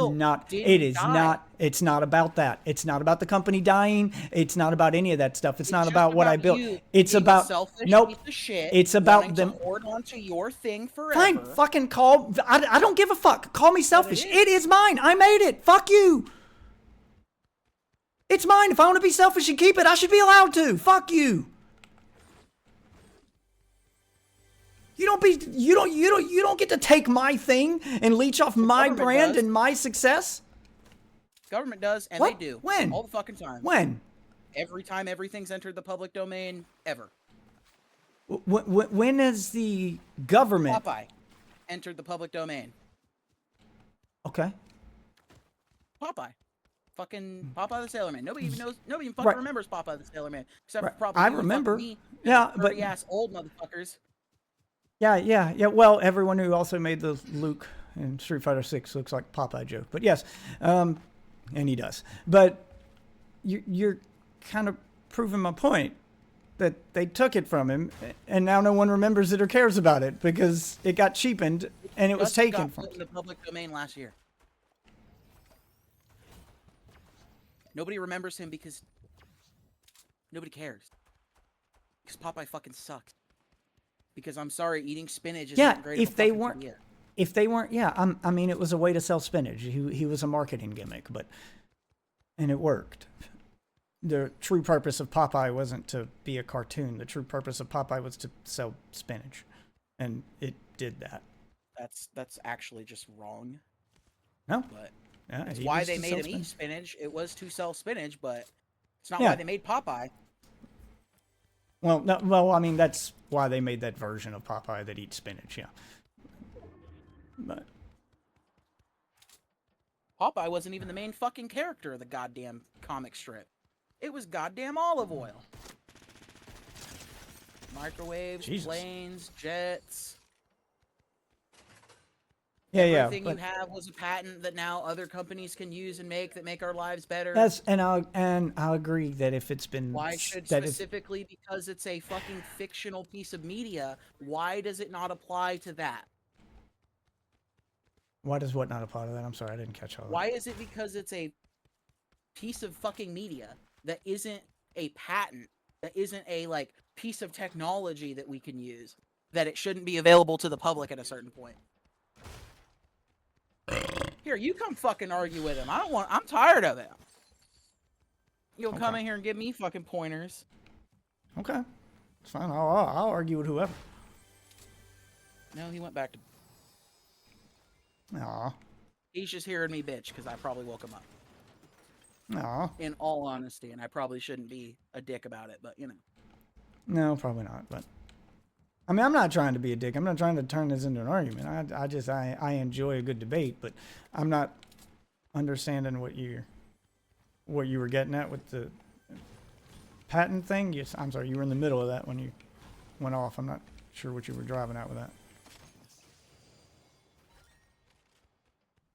not about that. It's not about the company dying. It's not about any of that stuff. It's not about what I built. It's about nope. It's about them hold on to your thing forever. Fine, fucking call. I don't give a fuck. Call me selfish. It is mine. I made it. Fuck you. It's mine. If I want to be selfish and keep it, I should be allowed to. Fuck you. You don't get to take my thing and leech off my brand and my success. Government does, and they do. When? All the fucking time. When? Every time everything's entered the public domain, ever. When has the government Popeye entered the public domain? Okay. Popeye. Fucking Popeye the Sailor Man. Nobody even knows. Nobody even fucking remembers Popeye the Sailor Man, except for probably I remember. Me, but ass old motherfuckers. Yeah. Well, everyone who also made the Luke in Street Fighter 6 looks like Popeye joke, but yes, and he does. But you're kind of proving my point that they took it from him, and now no one remembers it or cares about it because it got cheapened and it was taken from in the public domain last year. Nobody remembers him because nobody cares. Because Popeye fucking sucks. Because I'm sorry, eating spinach isn't great. If they weren't, I mean, it was a way to sell spinach. He was a marketing gimmick, and it worked. The true purpose of Popeye wasn't to be a cartoon. The true purpose of Popeye was to sell spinach, and it did that. That's actually just wrong. No, but. Yeah, it's why they made him eat spinach. It was to sell spinach, but it's not why they made Popeye. Well, no, well, I mean, that's why they made that version of Popeye that eats spinach, yeah. But Popeye wasn't even the main fucking character of the goddamn comic strip. It was goddamn olive oil. Microwaves, planes, jets. Everything you have was a patent that now other companies can use and make our lives better. Yes, and I'll agree that if it's been specifically because it's a fucking fictional piece of media, why does it not apply to that? Why does what not apply to that? I'm sorry, I didn't catch all that. Why is it because it's a piece of fucking media that isn't a patent, that isn't a piece of technology that we can use, that it shouldn't be available to the public at a certain point? Here, you come fucking argue with him. I'm tired of it. You'll come in here and give me fucking pointers. Okay. It's fine. I'll argue with whoever. No, he went back to... Aw. He's just hearing me bitch because I probably woke him up. Aw. In all honesty, and I probably shouldn't be a dick about it, but you know. No, probably not, but... I mean, I'm not trying to be a dick. I'm not trying to turn this into an argument. I enjoy a good debate, but I'm not understanding what you were getting at with the patent thing. Yes, I'm sorry. You were in the middle of that when you went off. I'm not sure what you were driving at with that.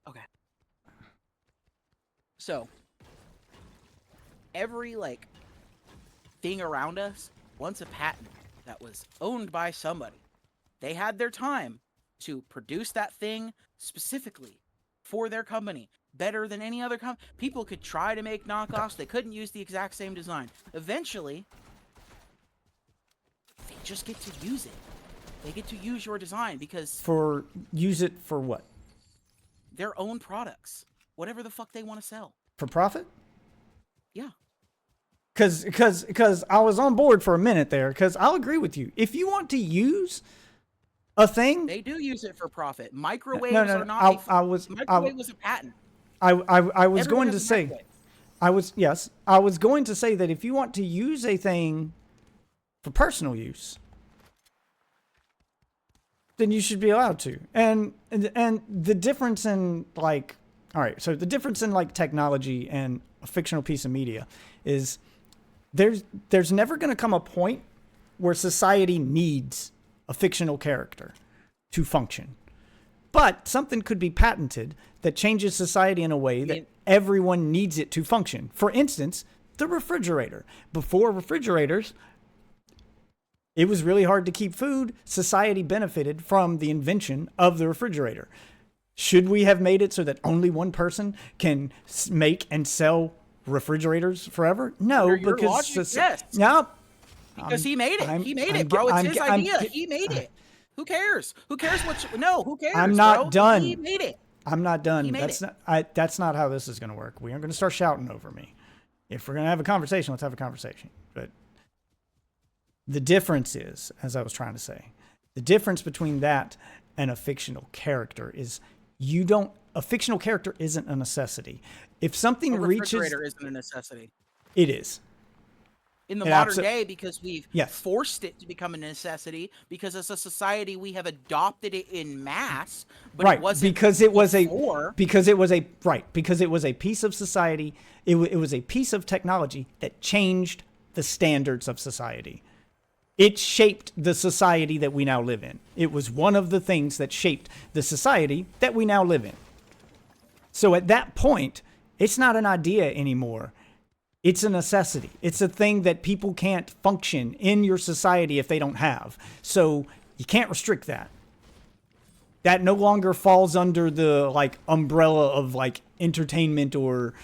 Okay. So, every, like, thing around us wants a patent that was owned by somebody. They had their time to produce that thing specifically for their company, better than any other company. People could try to make knockoffs. They couldn't use the exact same design. Eventually, they just get to use it. They get to use your design because... Use it for what? Their own products. Whatever the fuck they want to sell. For profit? Yeah. Because I was on board for a minute there, because I'll agree with you. If you want to use a thing... They do use it for profit. Microwaves are not... Microwave was a patent. I was going to say... I was going to say that if you want to use a thing for personal use, then you should be allowed to. And the difference in, like... All right, so the difference in, like, technology and a fictional piece of media is... There's never going to come a point where society needs a fictional character to function. But something could be patented that changes society in a way that everyone needs it to function. For instance, the refrigerator. Before refrigerators, it was really hard to keep food. Society benefited from the invention of the refrigerator. Should we have made it so that only one person can make and sell refrigerators forever? No, because yes. No, because he made it. He made it, bro. It's his idea. He made it. Who cares? Who cares what? Who cares? I'm not bro? done. He made it. I'm not done. That's That's not how this is going to work. We aren't going to start shouting over me. If we're going to have a conversation, let's have a conversation. But the difference is, as I was trying to say, the difference between that and a fictional character is a fictional character isn't a necessity. If something reaches... A refrigerator isn't a necessity. It is. In the modern day, because we've forced it to become a necessity, because as a society we have adopted it in mass, but it wasn't because it was a piece of society, it was a piece of technology that changed the standards of society. It shaped the society that we now live in. It was one of the things that shaped the society that we now live in. So at that point, it's not an idea anymore. It's a necessity. It's a thing that people can't function in your society if they don't have. So you can't restrict that. That no longer falls under the like umbrella of like entertainment or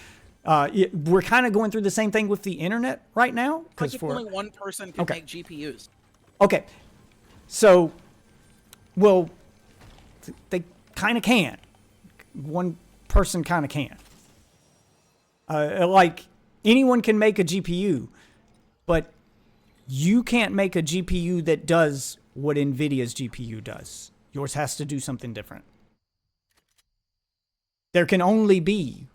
we're kind of going through the same thing with the internet right now. Because only one person can make GPUs. Okay. So, well, they kind of can. One person kind of can. Like, anyone can make a GPU, but you can't make a GPU that does what NVIDIA's GPU does. Yours has to do something different. There can only be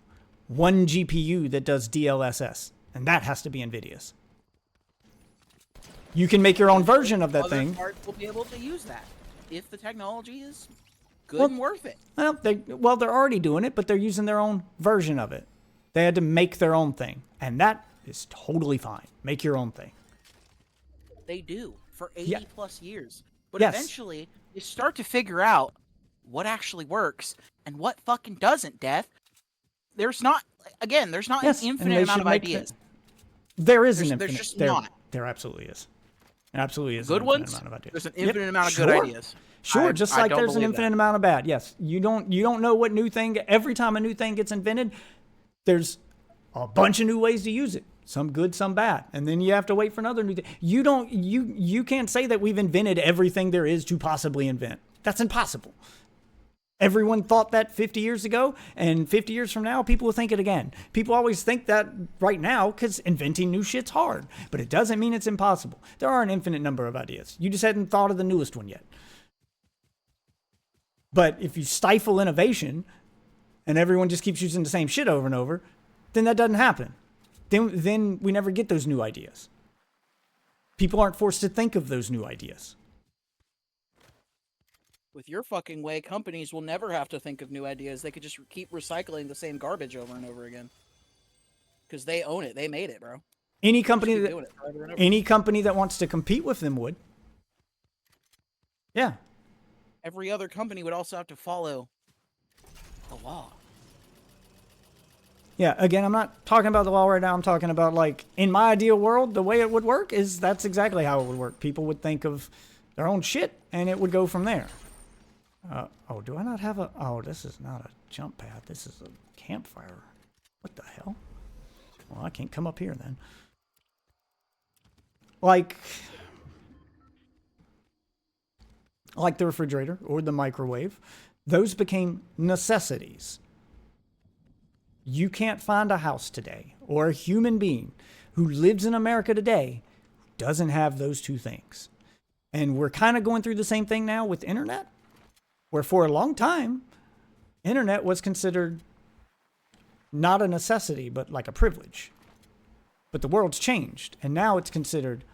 one GPU that does DLSS, and that has to be NVIDIA's. You can make your own version of that thing. Other parts will be able to use that if the technology is good and worth it. Well, they're already doing it, but they're using their own version of it. They had to make their own thing, and that is totally fine. Make your own thing. They do for 80 plus years. But eventually, you start to figure out what actually works and what fucking doesn't, Death. There's not an infinite amount of ideas. There is an infinite. There's just not. There absolutely is. There absolutely is good an ones. Amount of ideas. There's an infinite amount of good ideas. Sure, just like there's an infinite amount of bad. Yes, you don't know what new thing. Every time a new thing gets invented, there's a bunch of new ways to use it. Some good, some bad. And then you have to wait for another new thing. You can't say that we've invented everything there is to possibly invent. That's impossible. Everyone thought that 50 years ago, and 50 years from now, people will think it again. People always think that right now because inventing new shit's hard, but it doesn't mean it's impossible. There are an infinite number of ideas. You just hadn't thought of the newest one yet. But if you stifle innovation and everyone just keeps using the same shit over and over, then that doesn't happen. Then we never get those new ideas. People aren't forced to think of those new ideas. With your fucking way, companies will never have to think of new ideas. They could just keep recycling the same garbage over and over again. Because they own it. They made it, bro. Any company that wants to compete with them would. Yeah. Every other company would also have to follow the law. Yeah, again, I'm not talking about the law right now. I'm talking about, like, in my ideal world, the way it would work is that's exactly how it would work. People would think of their own shit, and it would go from there. Oh, do I not have a... Oh, this is not a jump pad. This is a campfire. What the hell? Well, I can't come up here then. Like the refrigerator or the microwave, those became necessities. You can't find a house today or a human being who lives in America today who doesn't have those two things. And we're kind of going through the same thing now with internet, where for a long time, internet was considered not a necessity, but like a privilege. But the world's changed, and now it's considered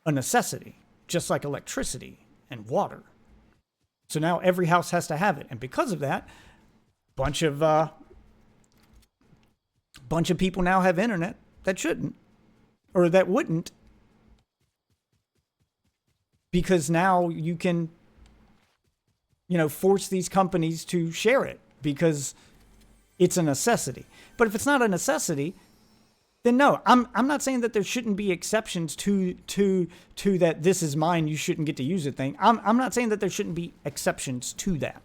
a necessity, just like electricity and water. So now every house has to have it. And because of that, bunch of people now have internet that shouldn't, or that wouldn't, because now you can, force these companies to share it because it's a necessity. But if it's not a necessity, then no, I'm not saying that there shouldn't be exceptions to that this is mine, you shouldn't get to use it thing. I'm not saying that there shouldn't be exceptions to that.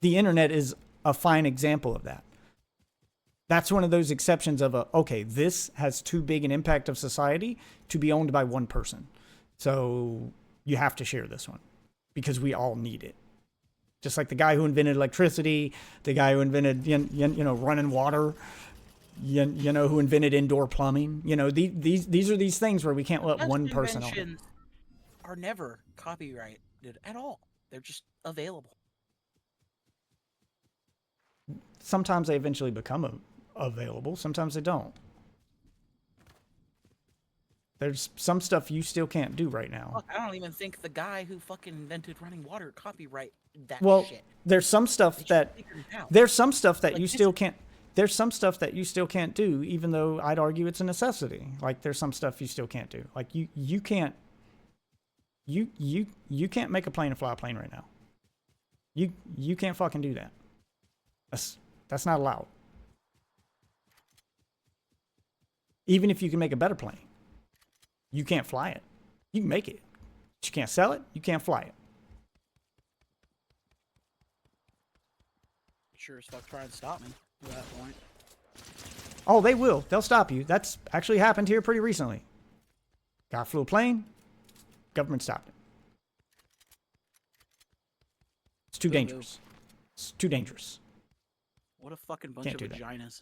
The internet is a fine example of that. That's one of those exceptions of okay, this has too big an impact of society to be owned by one person. So you have to share this one because we all need it. Just like the guy who invented electricity, the guy who invented, running water, who invented indoor plumbing. These are these things where we can't let one person own. Inventions are never copyrighted at all. They're just available. Sometimes they eventually become available. Sometimes they don't. There's some stuff you still can't do right now. Look, I don't even think the guy who fucking invented running water copyright that shit. There's some stuff that you still can't. There's some stuff that you still can't do, even though I'd argue it's a necessity. Like there's some stuff you still can't do. Like you can't make a plane fly a plane right now. You can't fucking do that. That's not allowed. Even if you can make a better plane, you can't fly it. You can make it, but you can't sell it. You can't fly it. Sure as fuck trying to stop me at that point. Oh, they will. They'll stop you. That's actually happened here pretty recently. Guy flew a plane. Government stopped it. It's too dangerous. It's too dangerous. What a fucking bunch of vaginas.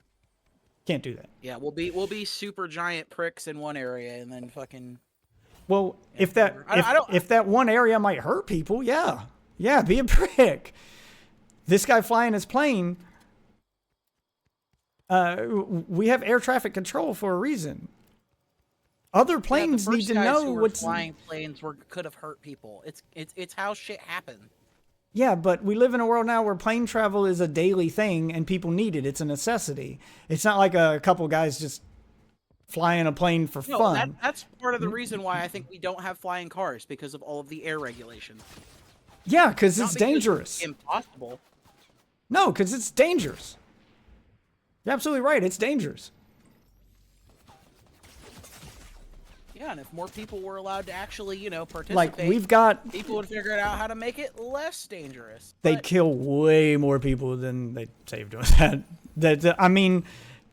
Can't do that. Yeah, we'll be super giant pricks in one area and then fucking. Well, if that one area might hurt people, yeah, be a prick. This guy flying his plane. We have air traffic control for a reason. Other planes need to know what's flying planes could have hurt people. It's how shit happened. Yeah, but we live in a world now where plane travel is a daily thing and people need it. It's a necessity. It's not like a couple guys just flying a plane for fun. That's part of the reason why I think we don't have flying cars, because of all of the air regulations. Yeah, because it's dangerous. It's impossible. No, because it's dangerous. You're absolutely right. It's dangerous. Yeah, and if more people were allowed to actually, participate, like people would figure out how to make it less dangerous. They'd kill way more people than they saved doing that. I mean,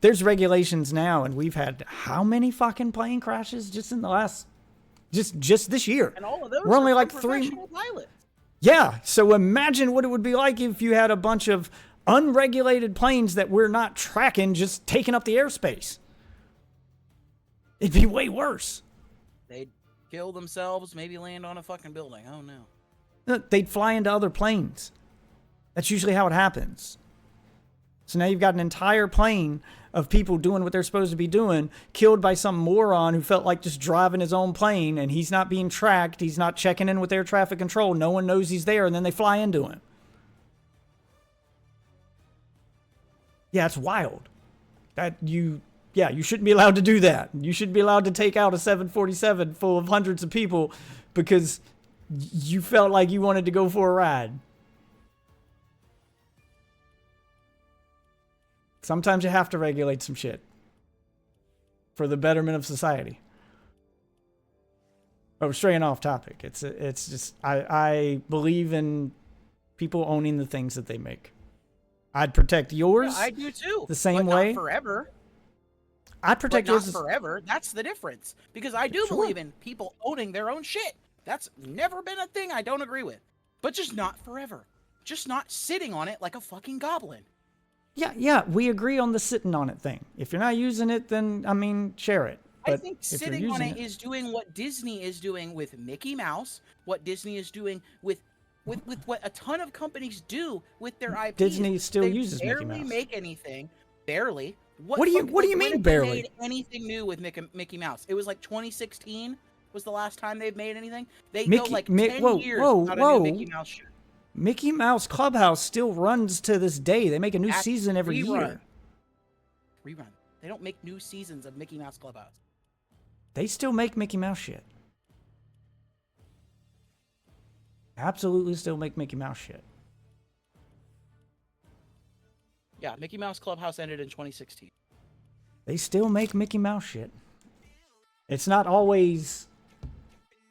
there's regulations now, and we've had how many fucking plane crashes just in the last, just this year? And all of those we're only like professional pilots. Yeah, so imagine what it would be like if you had a bunch of unregulated planes that we're not tracking just taking up the airspace. It'd be way worse. They'd kill themselves, maybe land on a fucking building. Oh, no. They'd fly into other planes. That's usually how it happens. So now you've got an entire plane of people doing what they're supposed to be doing, killed by some moron who felt like just driving his own plane, and he's not being tracked. He's not checking in with air traffic control. No one knows he's there, and then they fly into him. Yeah, it's wild. You shouldn't be allowed to do that. You shouldn't be allowed to take out a 747 full of hundreds of people because you felt like you wanted to go for a ride. Sometimes you have to regulate some shit for the betterment of society. Oh, straying off topic. It's just I believe in people owning the things that they make. I'd protect yours. Yeah, I do too. The same but way. Not forever. I'd protect yours. Not forever. That's the difference. Because I do believe in people owning their own shit. That's never been a thing I don't agree with. But just not forever. Just not sitting on it like a fucking goblin. Yeah, we agree on the sitting on it thing. If you're not using it, then, I mean, share it. But I think sitting on it is doing what Disney is doing with Mickey Mouse, what Disney is doing with what a ton of companies do with their IPs. Disney still uses Mickey Mouse. They barely make anything. Barely. What do you mean barely? Made anything new with Mickey Mouse? It was like 2016 was the last time they've made anything. They go like 10 years without a new Mickey Mouse show. Mickey Mouse Clubhouse still runs to this day. They make a new season every year. Rerun. They don't make new seasons of Mickey Mouse Clubhouse. They still make Mickey Mouse shit. Absolutely still make Mickey Mouse shit. Yeah, Mickey Mouse Clubhouse ended in 2016. They still make Mickey Mouse shit. It's not always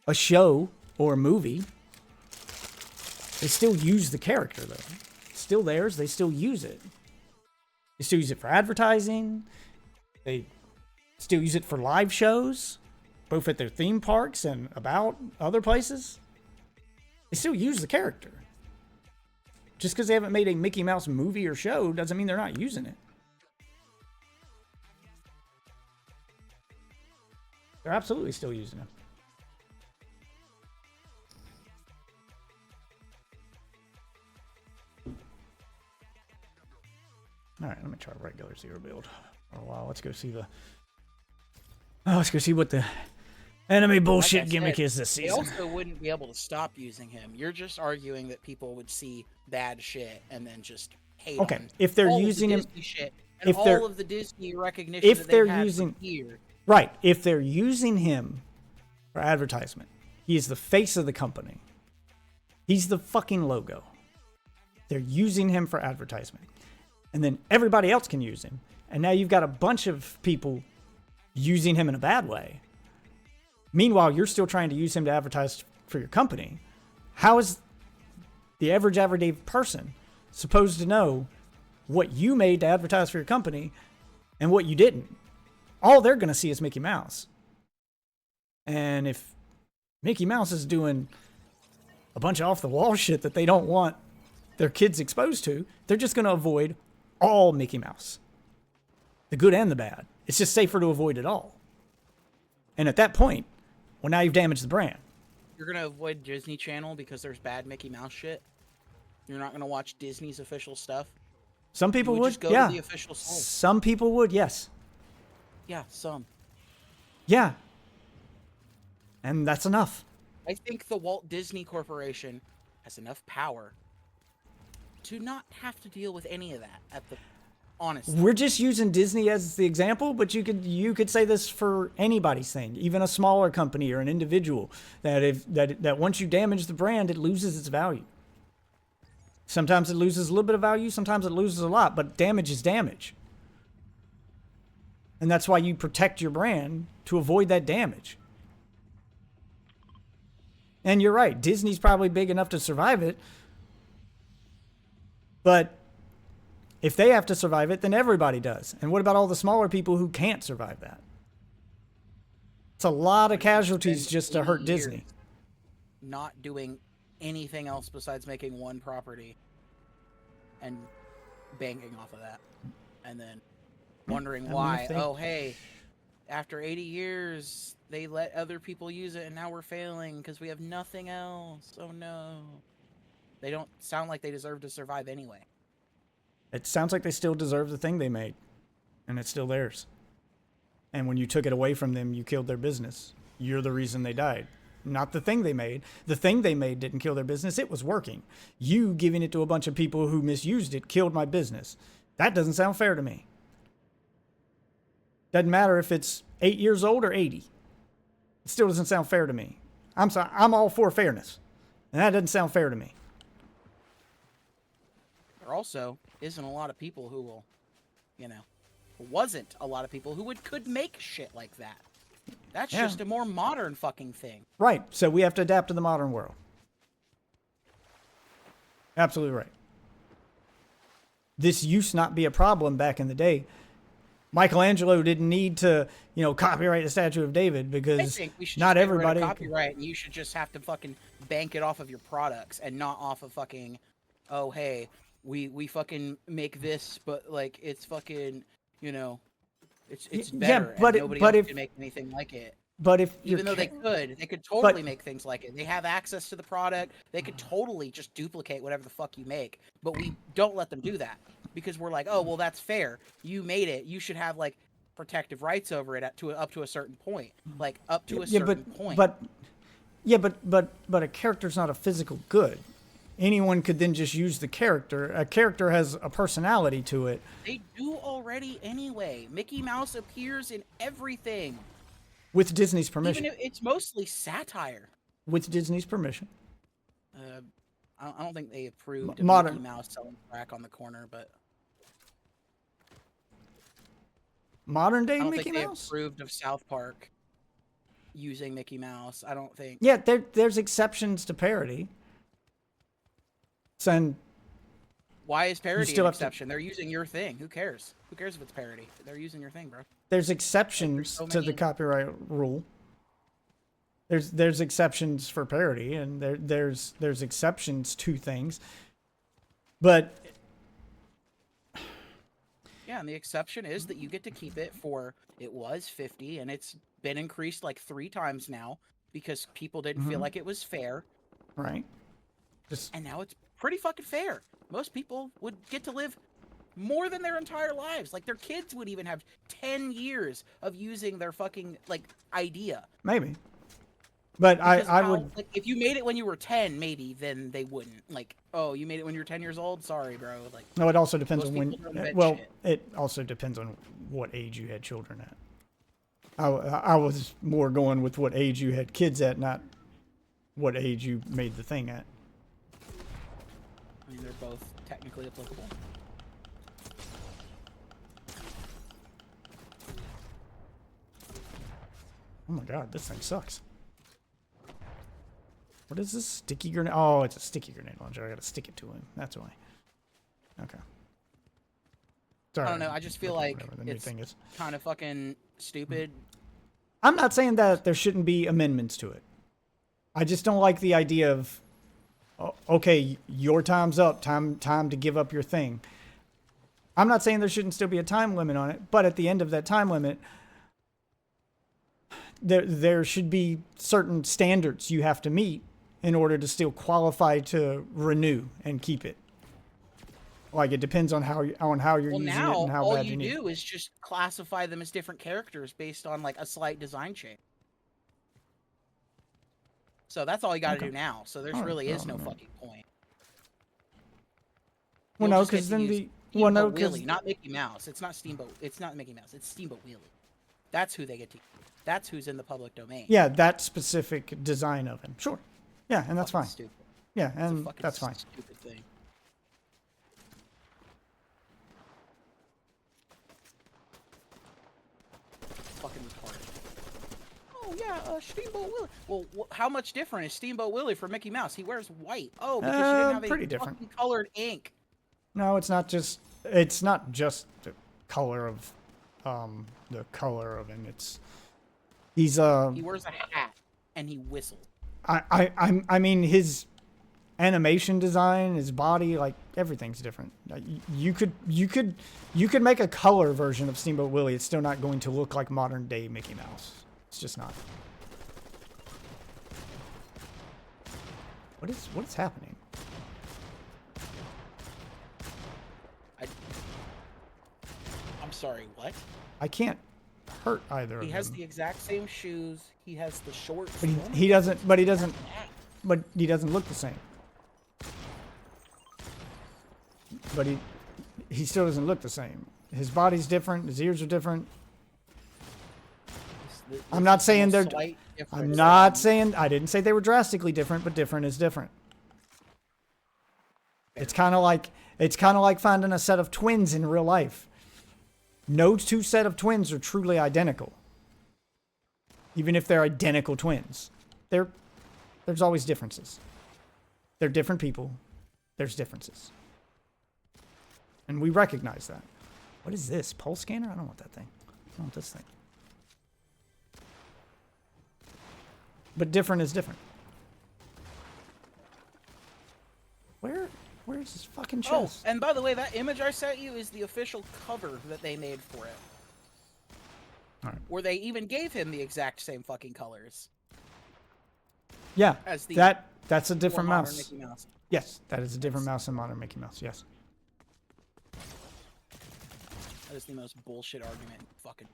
a show or a movie. They still use the character, though. It's still theirs. They still use it. They still use it for advertising. They still use it for live shows, both at their theme parks and about other places. They still use the character. Just because they haven't made a Mickey Mouse movie or show doesn't mean they're not using it. They're absolutely still using it. All right, let me try regular zero build for a while. Let's go see let's go see what the enemy bullshit gimmick is this season. They also wouldn't be able to stop using him. You're just arguing that people would see bad shit and then just hate on if they're all using of the him, Disney shit and all of the Disney recognition if that they're had using here. Right, if they're using him for advertisement, he is the face of the company. He's the fucking logo. They're using him for advertisement. And then everybody else can use him. And now you've got a bunch of people using him in a bad way. Meanwhile, you're still trying to use him to advertise for your company. How is the average everyday person supposed to know what you made to advertise for your company and what you didn't? All they're going to see is Mickey Mouse. And if Mickey Mouse is doing a bunch of off-the-wall shit that they don't want their kids exposed to, they're just going to avoid all Mickey Mouse. The good and the bad. It's just safer to avoid it all. And at that point, well, now you've damaged the brand. You're going to avoid Disney Channel because there's bad Mickey Mouse shit? You're not going to watch Disney's official stuff? Some people would, just go to the official site. Some people would, yes. Yeah, some. Yeah. And that's enough. I think the Walt Disney Corporation has enough power to not have to deal with any of that honestly. We're just using Disney as the example, but you could say this for anybody's thing, even a smaller company or an individual, that once you damage the brand, it loses its value. Sometimes it loses a little bit of value, sometimes it loses a lot, but damage is damage. And that's why you protect your brand, to avoid that damage. And you're right, Disney's probably big enough to survive it. But if they have to survive it, then everybody does. And what about all the smaller people who can't survive that? It's a lot of casualties just to hurt Disney. Not doing anything else besides making one property and banking off of that. And then wondering why, oh, hey, after 80 years, they let other people use it and now we're failing because we have nothing else. Oh, no. They don't sound like they deserve to survive anyway. It sounds like they still deserve the thing they made, and it's still theirs. And when you took it away from them, you killed their business. You're the reason they died, not the thing they made. The thing they made didn't kill their business. It was working. You giving it to a bunch of people who misused it killed my business. That doesn't sound fair to me. Doesn't matter if it's 8 years old or 80. It still doesn't sound fair to me. I'm sorry, I'm all for fairness, and that doesn't sound fair to me. There also isn't a lot of people who will, you know, wasn't a lot of people who could make shit like that. That's just a more modern fucking thing. Right. So we have to adapt to the modern world. Absolutely right. This used to not be a problem back in the day. Michelangelo didn't need to, copyright the Statue of David because I think we should not just everybody copyright, and you should just have to fucking bank it off of your products and not off of fucking, oh hey, we fucking make this, but like it's fucking, it's better. but and nobody else can make anything like it. But if even though they could totally make things like it. They have access to the product. They could totally just duplicate whatever the fuck you make. But we don't let them do that because we're like, oh well, that's fair. You made it. You should have like protective rights over it up to a certain point, like up to a certain point. But a character's not a physical good. Anyone could then just use the character. A character has a personality to it. They do already anyway. Mickey Mouse appears in everything. With Disney's permission. Even if it's mostly satire. With Disney's permission. I don't think they approved of Mickey Mouse selling crack on the corner, but... Modern day Mickey Mouse? I don't think they approved of South Park using Mickey Mouse. I don't think... Yeah, there's exceptions to parody. And why is parody an exception? They're using your thing. Who cares? Who cares if it's parody? They're using your thing, bro. There's exceptions to the copyright rule. There's exceptions for parody, and there's exceptions to things. But yeah, and the exception is that you get to keep it for it was 50, and it's been increased like 3 times now because people didn't feel like it was fair. Right. And now it's pretty fucking fair. Most people would get to live more than their entire lives. Like their kids would even have 10 years of using their fucking like idea. Maybe. But I would like, if you made it when you were 10, maybe then they wouldn't. Like, oh, you made it when you were 10 years old? Sorry, bro. Like no, it also depends on when shit. It also depends on what age you had children at. I was more going with what age you had kids at, not what age you made the thing at. I mean, they're both technically applicable. Oh my god, this thing sucks. What is this? Sticky grenade? Oh, it's a sticky grenade launcher. I gotta stick it to him. That's why. Okay. Sorry. I don't know. I just feel like it's kind of fucking stupid. I'm not saying that there shouldn't be amendments to it. I just don't like the idea of, okay, your time's up. Time to give up your thing. I'm not saying there shouldn't still be a time limit on it, but at the end of that time limit, there should be certain standards you have to meet in order to still qualify to renew and keep it. Like it depends on how you're using it and how bad you need it. All you do is just classify them as different characters based on like a slight design change. So that's all you got to do now. So there really is no fucking point. Well, no, because then Willie, not Mickey Mouse. It's not Steamboat. It's not Mickey Mouse. It's Steamboat Willie. That's who they get to. That's who's in the public domain. Yeah, that specific design of him. Sure. Yeah, and that's fine. Stupid. Yeah, and that's fine. Stupid thing. Fucking retarded. Oh yeah, Steamboat Willie. Well, how much different is Steamboat Willie from Mickey Mouse? He wears white. Oh, because you didn't have pretty different. Fucking colored ink. No, it's not just the color of him. He wears a hat and he whistles. I mean his animation design, his body, like everything's different. You could make a color version of Steamboat Willie. It's still not going to look like modern day Mickey Mouse. It's just not. What is happening? sorry, what? I can't hurt either of them. He has the exact same shoes. He has the shorts. But he doesn't look the same. But he still doesn't look the same. His body's different. His ears are different. I'm not saying they're. I'm not saying. I didn't say they were drastically different, but different is different. It's kind of like finding a set of twins in real life. No two set of twins are truly identical. Even if they're identical twins, there's always differences. They're different people. There's differences. And we recognize that. What is this? Pulse scanner? I don't want that thing. I want this thing. But different is different. Where's his fucking chest? Oh, and by the way, that image I sent you is the official cover that they made for it. All right. Where they even gave him the exact same fucking colors. Yeah, as the that's a different mouse. Mickey Mouse. Yes, that is a different mouse than modern Mickey Mouse, yes. That is the most bullshit argument. Fucking.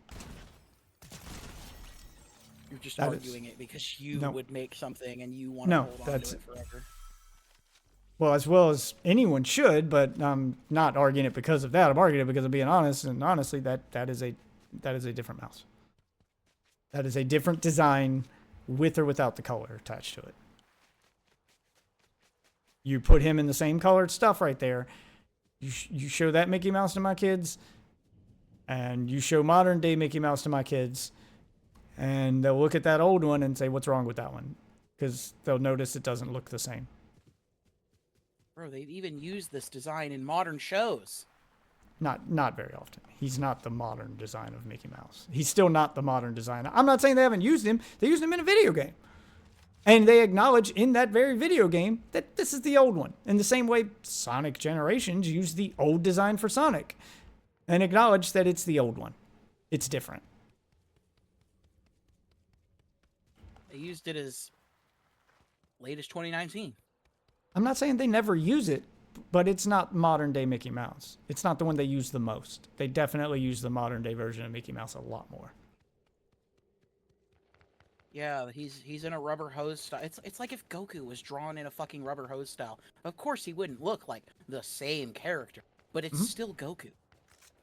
You're just that arguing it because you would make something and you want to hold on to it forever. Well, as well as anyone should, but I'm not arguing it because of that. I'm arguing it because of being honest, and honestly, that is a different mouse. That is a different design with or without the color attached to it. You put him in the same colored stuff right there. You show that Mickey Mouse to my kids, and you show modern day Mickey Mouse to my kids, and they'll look at that old one and say, what's wrong with that one? Because they'll notice it doesn't look the same. Bro, they've even used this design in modern shows. Not very often. He's not the modern design of Mickey Mouse. He's still not the modern design. I'm not saying they haven't used him. They used him in a video game. And they acknowledge in that very video game that this is the old one. In the same way Sonic Generations used the old design for Sonic. And acknowledge that it's the old one. It's different. They used it as late as 2019. I'm not saying they never use it, but it's not modern day Mickey Mouse. It's not the one they use the most. They definitely use the modern day version of Mickey Mouse a lot more. Yeah, he's in a rubber hose style. It's like if Goku was drawn in a fucking rubber hose style. Of course he wouldn't look like the same character, but it's still Goku.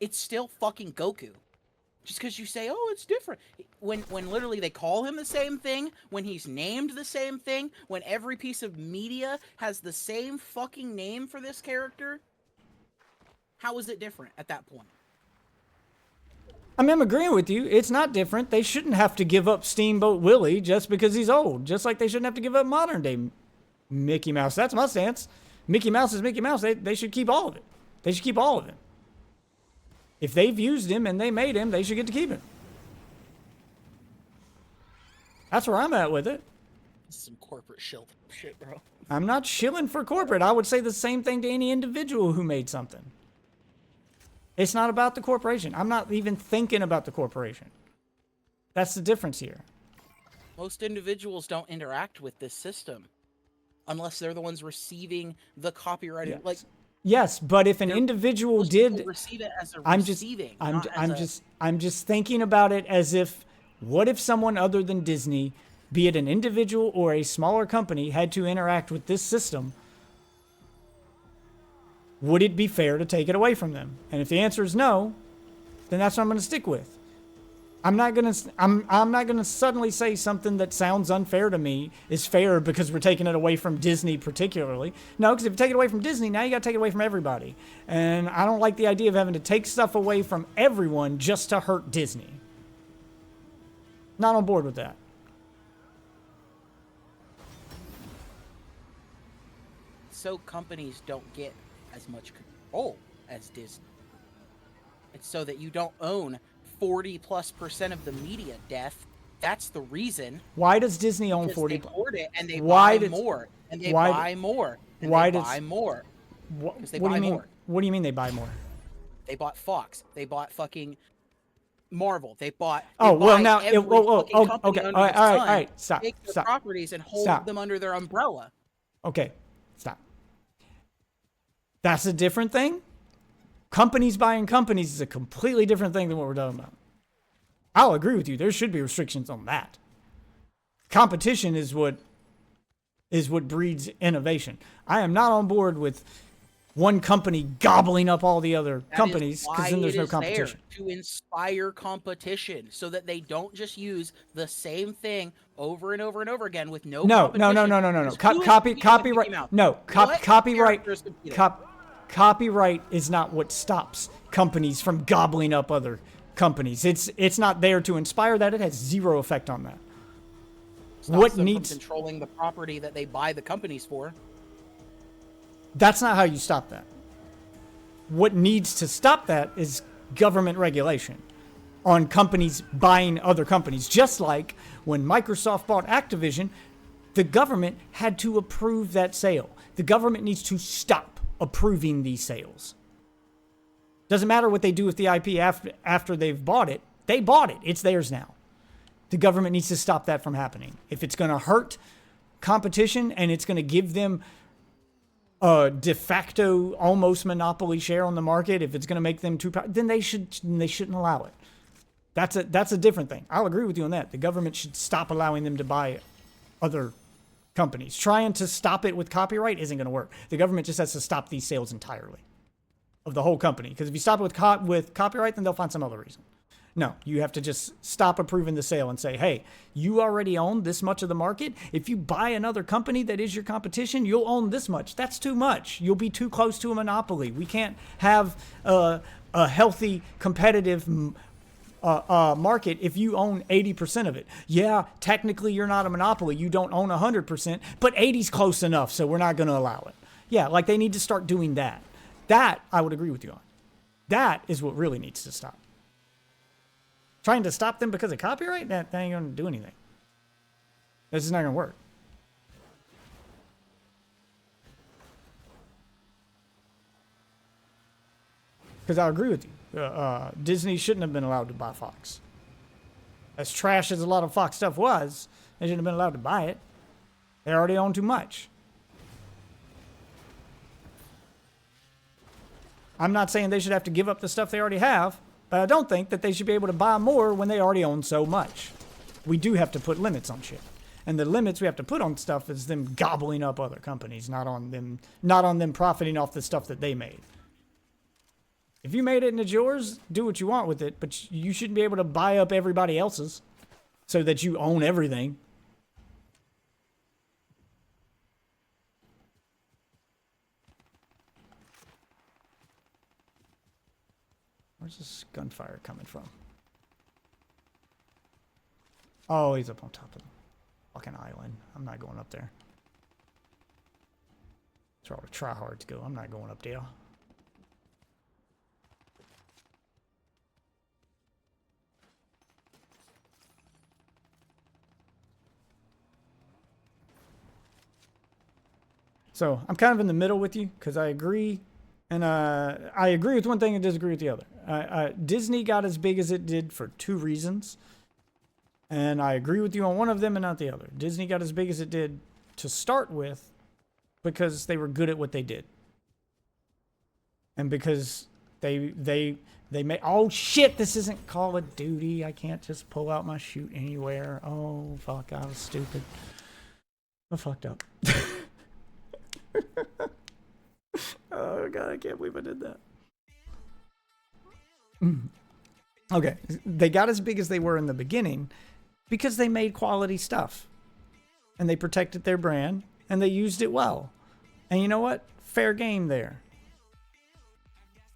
It's still fucking Goku. Just because you say, oh, it's different. When literally they call him the same thing, when he's named the same thing, when every piece of media has the same fucking name for this character, how is it different at that point? I mean, I'm agreeing with you. It's not different. They shouldn't have to give up Steamboat Willie just because he's old. Just like they shouldn't have to give up modern day Mickey Mouse. That's my stance. Mickey Mouse is Mickey Mouse. They should keep all of it. They should keep all of him. If they've used him and they made him, they should get to keep him. That's where I'm at with it. This is some corporate shit, bro. I'm not shilling for corporate. I would say the same thing to any individual who made something. It's not about the corporation. I'm not even thinking about the corporation. That's the difference here. Most individuals don't interact with this system unless they're the ones receiving the copyrighted. Yes. Yes, but if an individual did, receive it as a I'm just thinking about it as if, what if someone other than Disney, be it an individual or a smaller company, had to interact with this system? Would it be fair to take it away from them? And if the answer is no, then that's what I'm going to stick with. I'm not gonna suddenly say something that sounds unfair to me is fair because we're taking it away from Disney particularly. No, because if you take it away from Disney, now you got to take it away from everybody. And I don't like the idea of having to take stuff away from everyone just to hurt Disney. Not on board with that. So companies don't get as much control as Disney. It's so that you don't own 40+% of the media, Death. That's the reason. Why does Disney own 40%? They hoard it and they buy more. And they buy more. And why they buy more. What do you mean? More. What do you mean they buy more? They bought Fox. They bought fucking Marvel. They bought. Okay. All right. Stop. Take their properties and hold them under their umbrella. Okay. Stop. That's a different thing. Companies buying companies is a completely different thing than what we're talking about. I'll agree with you. There should be restrictions on that. Competition is what breeds innovation. I am not on board with one company gobbling up all the other companies, because then there's no competition. To inspire competition so that they don't just use the same thing over and over and over again with no competition. No. Copyright. No, copyright is not what stops companies from gobbling up other companies. It's not there to inspire that. It has zero effect on that. What needs from controlling the property that they buy the companies for? That's not how you stop that. What needs to stop that is government regulation on companies buying other companies. Just like when Microsoft bought Activision, the government had to approve that sale. The government needs to stop approving these sales. Doesn't matter what they do with the IP after they've bought it. They bought it. It's theirs now. The government needs to stop that from happening. If it's going to hurt competition and it's going to give them a de facto almost monopoly share on the market, if it's going to make them too powerful, then they shouldn't allow it. That's a different thing. I'll agree with you on that. The government should stop allowing them to buy other companies. Trying to stop it with copyright isn't going to work. The government just has to stop these sales entirely of the whole company. Because if you stop it with copyright, then they'll find some other reason. No, you have to just stop approving the sale and say, hey, you already own this much of the market. If you buy another company that is your competition, you'll own this much. That's too much. You'll be too close to a monopoly. We can't have a healthy, competitive market if you own 80% of it. Yeah, technically you're not a monopoly. You don't own 100%, but 80's close enough, so we're not going to allow it. Yeah, like they need to start doing that. That I would agree with you on. That is what really needs to stop. Trying to stop them because of copyright? That ain't going to do anything. This is not going to work. Because I agree with you. Disney shouldn't have been allowed to buy Fox. As trash as a lot of Fox stuff was, they shouldn't have been allowed to buy it. They already own too much. I'm not saying they should have to give up the stuff they already have, but I don't think that they should be able to buy more when they already own so much. We do have to put limits on shit. And the limits we have to put on stuff is them gobbling up other companies, not on them profiting off the stuff that they made. If you made it and it's yours, do what you want with it, but you shouldn't be able to buy up everybody else's so that you own everything. Where's this gunfire coming from? Oh, he's up on top of the fucking island. I'm not going up there. That's where all the tryhards go. I'm not going up there. So I'm kind of in the middle with you because I agree. And I agree with one thing and disagree with the other. Disney got as big as it did for two reasons. And I agree with you on one of them and not the other. Disney got as big as it did to start with because they were good at what they did. And because they made... Oh, shit, this isn't Call of Duty. I can't just pull out my shoot anywhere. Oh, fuck, I was stupid. I fucked up. Oh, God, I can't believe I did that. Okay, they got as big as they were in the beginning because they made quality stuff. And they protected their brand, and they used it well. And you know what? Fair game there.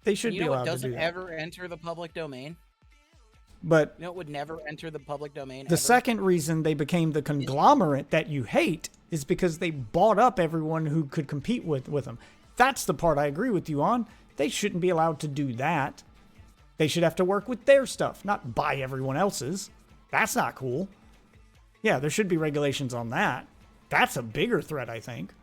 They should be allowed to do that. Doesn't ever enter the public domain? But it would never enter the public domain. The second reason they became the conglomerate that you hate is because they bought up everyone who could compete with them. That's the part I agree with you on. They shouldn't be allowed to do that. They should have to work with their stuff, not buy everyone else's. That's not cool. Yeah, there should be regulations on that. That's a bigger threat, I think.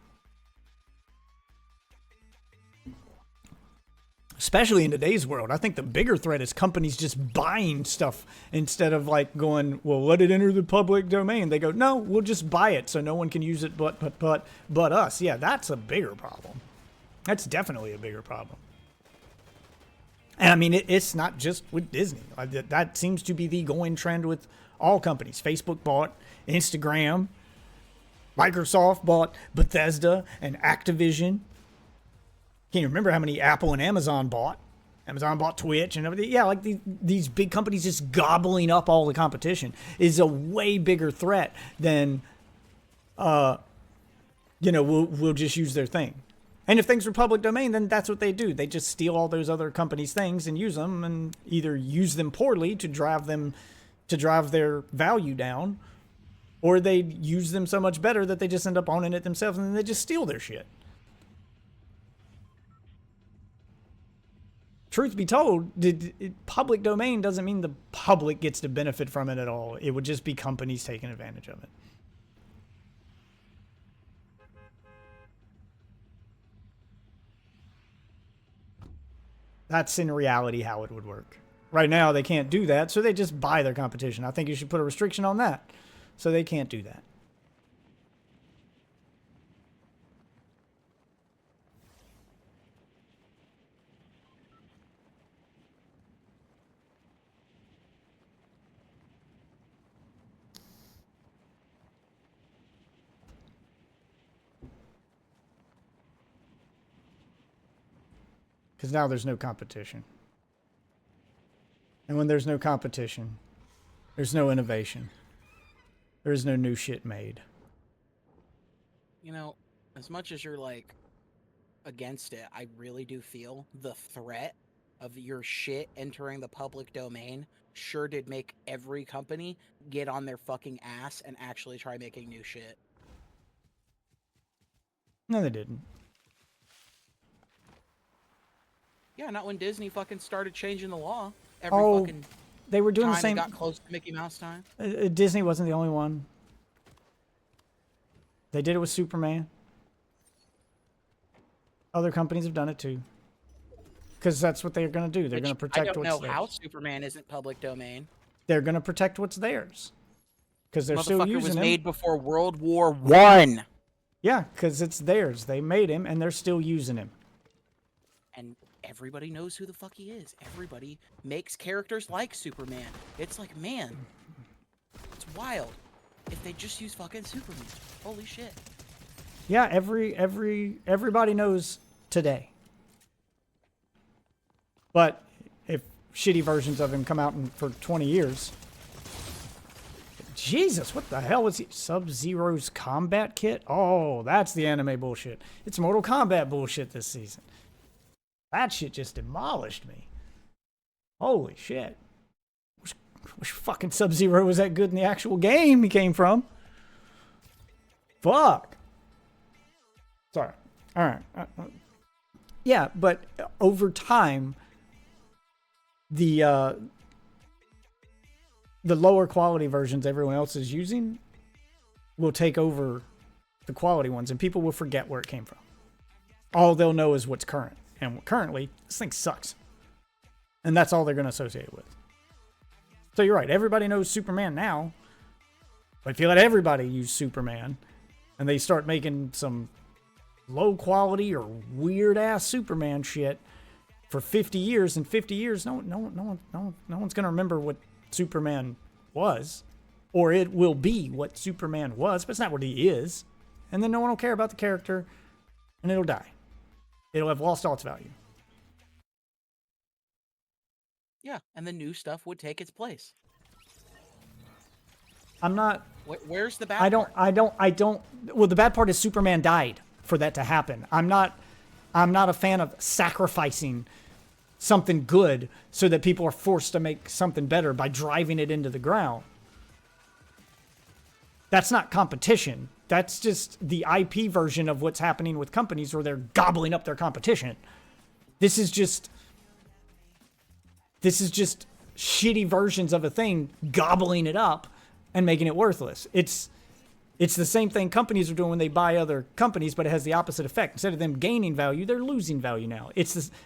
Especially in today's world. I think the bigger threat is companies just buying stuff instead of like going, well, let it enter the public domain. They go, no, we'll just buy it so no one can use it but us. Yeah, that's a bigger problem. That's definitely a bigger problem. And I mean, it's not just with Disney. That seems to be the going trend with all companies. Facebook bought Instagram. Microsoft bought Bethesda and Activision. Can't you remember how many Apple and Amazon bought? Amazon bought Twitch and everything. Yeah, like these big companies just gobbling up all the competition is a way bigger threat than, we'll just use their thing. And if things were public domain, then that's what they do. They just steal all those other companies' things and use them, and either use them poorly to drive their value down, or they use them so much better that they just end up owning it themselves, and then they just steal their shit. Truth be told, public domain doesn't mean the public gets to benefit from it at all. It would just be companies taking advantage of it. That's in reality how it would work. Right now, they can't do that, so they just buy their competition. I think you should put a restriction on that, so they can't do that. Because now there's no competition. And when there's no competition, there's no innovation. There's no new shit made. As much as you're like against it, I really do feel the threat of your shit entering the public domain sure did make every company get on their fucking ass and actually try making new shit. No, they didn't. Yeah, not when Disney fucking started changing the law. They were doing time the same. It got close to Mickey Mouse time. Disney wasn't the only one. They did it with Superman. Other companies have done it too. Because that's what they're going to do. They're going to protect what's theirs. I don't know how Superman isn't public domain. They're going to protect what's theirs. Because they're still using him. Motherfucker was made before World War I. Yeah, because it's theirs. They made him, and they're still using him. And everybody knows who the fuck he is. Everybody makes characters like Superman. It's like, man, it's wild. If they just use fucking Superman. Holy shit. Yeah, everybody knows today. But if shitty versions of him come out for 20 years... Jesus, what the hell was he? Sub-Zero's combat kit? Oh, that's the anime bullshit. It's Mortal Kombat bullshit this season. That shit just demolished me. Holy shit. Wish fucking Sub-Zero was that good in the actual game he came from. Fuck. Sorry. Alright. Yeah, but over time, the lower quality versions everyone else is using will take over the quality ones, and people will forget where it came from. All they'll know is what's current. And currently, this thing sucks. And that's all they're going to associate it with. So you're right. Everybody knows Superman now. But if you let everybody use Superman, and they start making some low quality or weird ass Superman shit for 50 years, in 50 years, no one's going to remember what Superman was. Or it will be what Superman was, but it's not what he is. And then no one will care about the character, and it'll die. It'll have lost all its value. Yeah, and the new stuff would take its place. I'm not... Where's the bad part? I don't... Well, the bad part is Superman died for that to happen. I'm not a fan of sacrificing something good so that people are forced to make something better by driving it into the ground. That's not competition. That's just the IP version of what's happening with companies where they're gobbling up their competition. This is just shitty versions of a thing, gobbling it up and making it worthless. It's the same thing companies are doing when they buy other companies, but it has the opposite effect. Instead of them gaining value, they're losing value now.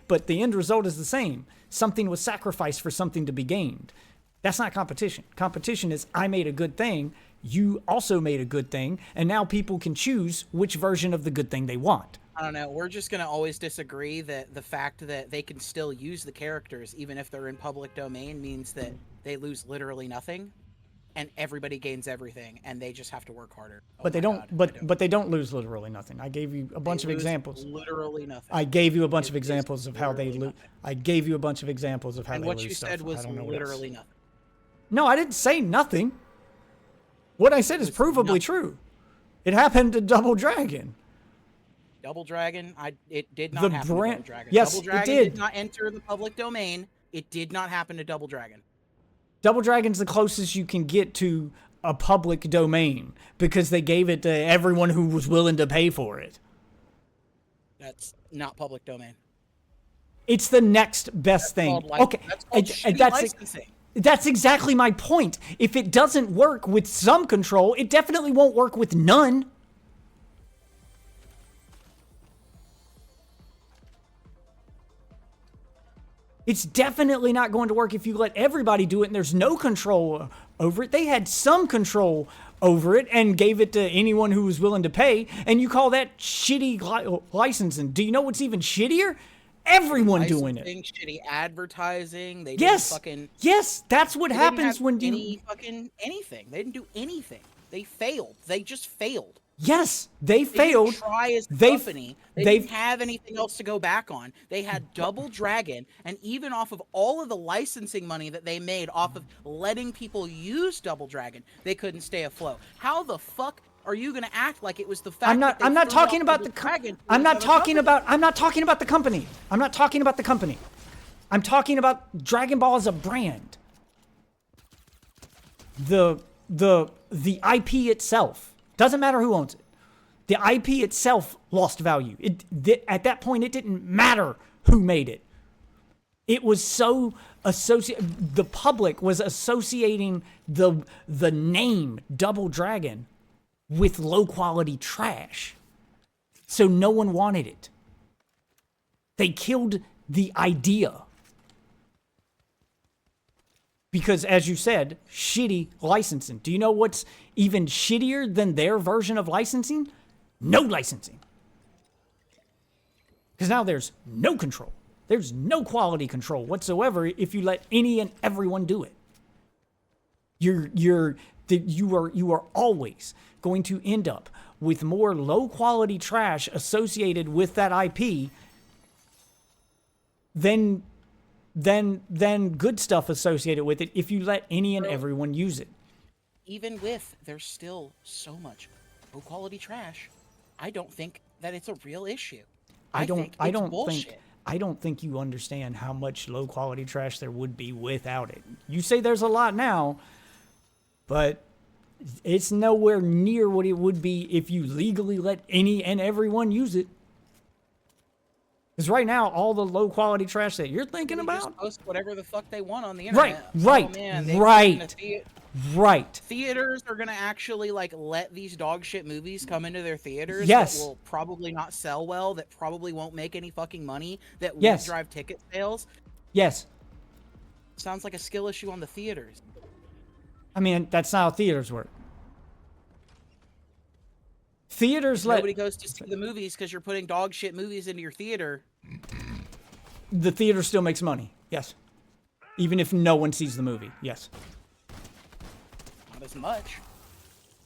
But the end result is the same. Something was sacrificed for something to be gained. That's not competition. Competition is, I made a good thing, you also made a good thing, and now people can choose which version of the good thing they want. I don't know. We're just going to always disagree that the fact that they can still use the characters, even if they're in public domain, means that they lose literally nothing, and everybody gains everything, and they just have to work harder. But they don't. But they don't lose literally nothing. I gave you a bunch of examples. Literally nothing. I gave you a bunch of examples of how they lose. I gave you a bunch of examples of how they lose stuff. And what you said was literally nothing. No, I didn't say nothing. What I said is provably true. It happened to Double Dragon. Double Dragon, it did not happen to Double Dragon. Yes, Double Dragon it did. Did not enter the public domain. It did not happen to Double Dragon. Double Dragon's the closest you can get to a public domain because they gave it to everyone who was willing to pay for it. That's not public domain. It's the next best thing. Okay, that's exactly my point. If it doesn't work with some control, it definitely won't work with none. It's definitely not going to work if you let everybody do it and there's no control over it. They had some control over it and gave it to anyone who was willing to pay, and you call that shitty licensing. Do you know what's even shittier? Everyone doing it. Shitty advertising. They yes, fucking, yes, that's what happens when you fucking anything. They didn't do anything. They failed. They just failed. Yes, they failed. Didn't try as a company. They didn't have anything else to go back on. They had Double Dragon, and even off of all of the licensing money that they made off of letting people use Double Dragon, they couldn't stay afloat. How the fuck are you going to act like it was the fact I'm not talking about the company. I'm not talking about the company. I'm not talking about the company. I'm talking about Dragon Ball as a brand. The IP itself. Doesn't matter who owns it. The IP itself lost value. At that point, it didn't matter who made it. It was so associated. The public was associating the name Double Dragon with low quality trash. So no one wanted it. They killed the idea. Because, as you said, shitty licensing. Do you know what's even shittier than their version of licensing? No licensing. Because now there's no control. There's no quality control whatsoever if you let any and everyone do it. You are always going to end up with more low quality trash associated with that IP than good stuff associated with it if you let any and everyone use it. Even with there's still so much low quality trash, I don't think that it's a real issue. I don't think you understand how much low quality trash there would be without it. You say there's a lot now, but it's nowhere near what it would be if you legally let any and everyone use it. Because right now, all the low quality trash that you're thinking about, just post whatever the fuck they want on the internet. Right. Theaters are gonna actually let these dog shit movies come into their theaters. Yes. That will probably not sell well. That probably won't make any fucking money. That won't drive ticket sales. Yes. Sounds like a skill issue on the theaters. I mean, that's not how theaters work. Nobody goes to see the movies because you're putting dog shit movies into your theater. The theater still makes money. Yes. Even if no one sees the movie. Yes. Not as much.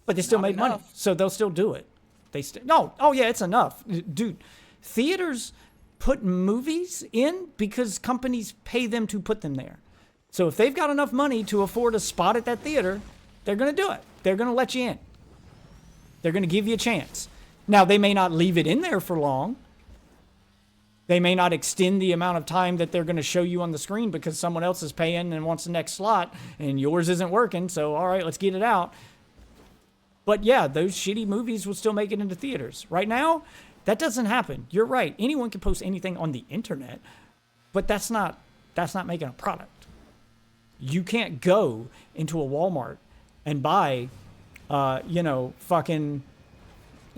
But they still made money, so they'll still do it. Oh yeah, it's enough, dude. Theaters put movies in because companies pay them to put them there. So if they've got enough money to afford a spot at that theater, they're gonna do it. They're gonna let you in. They're going to give you a chance. Now, they may not leave it in there for long. They may not extend the amount of time that they're going to show you on the screen because someone else is paying and wants the next slot and yours isn't working. So, all right, let's get it out. But yeah, those shitty movies will still make it into theaters. Right now, that doesn't happen. You're right. Anyone can post anything on the internet, but that's not making a product. You can't go into a Walmart and buy fucking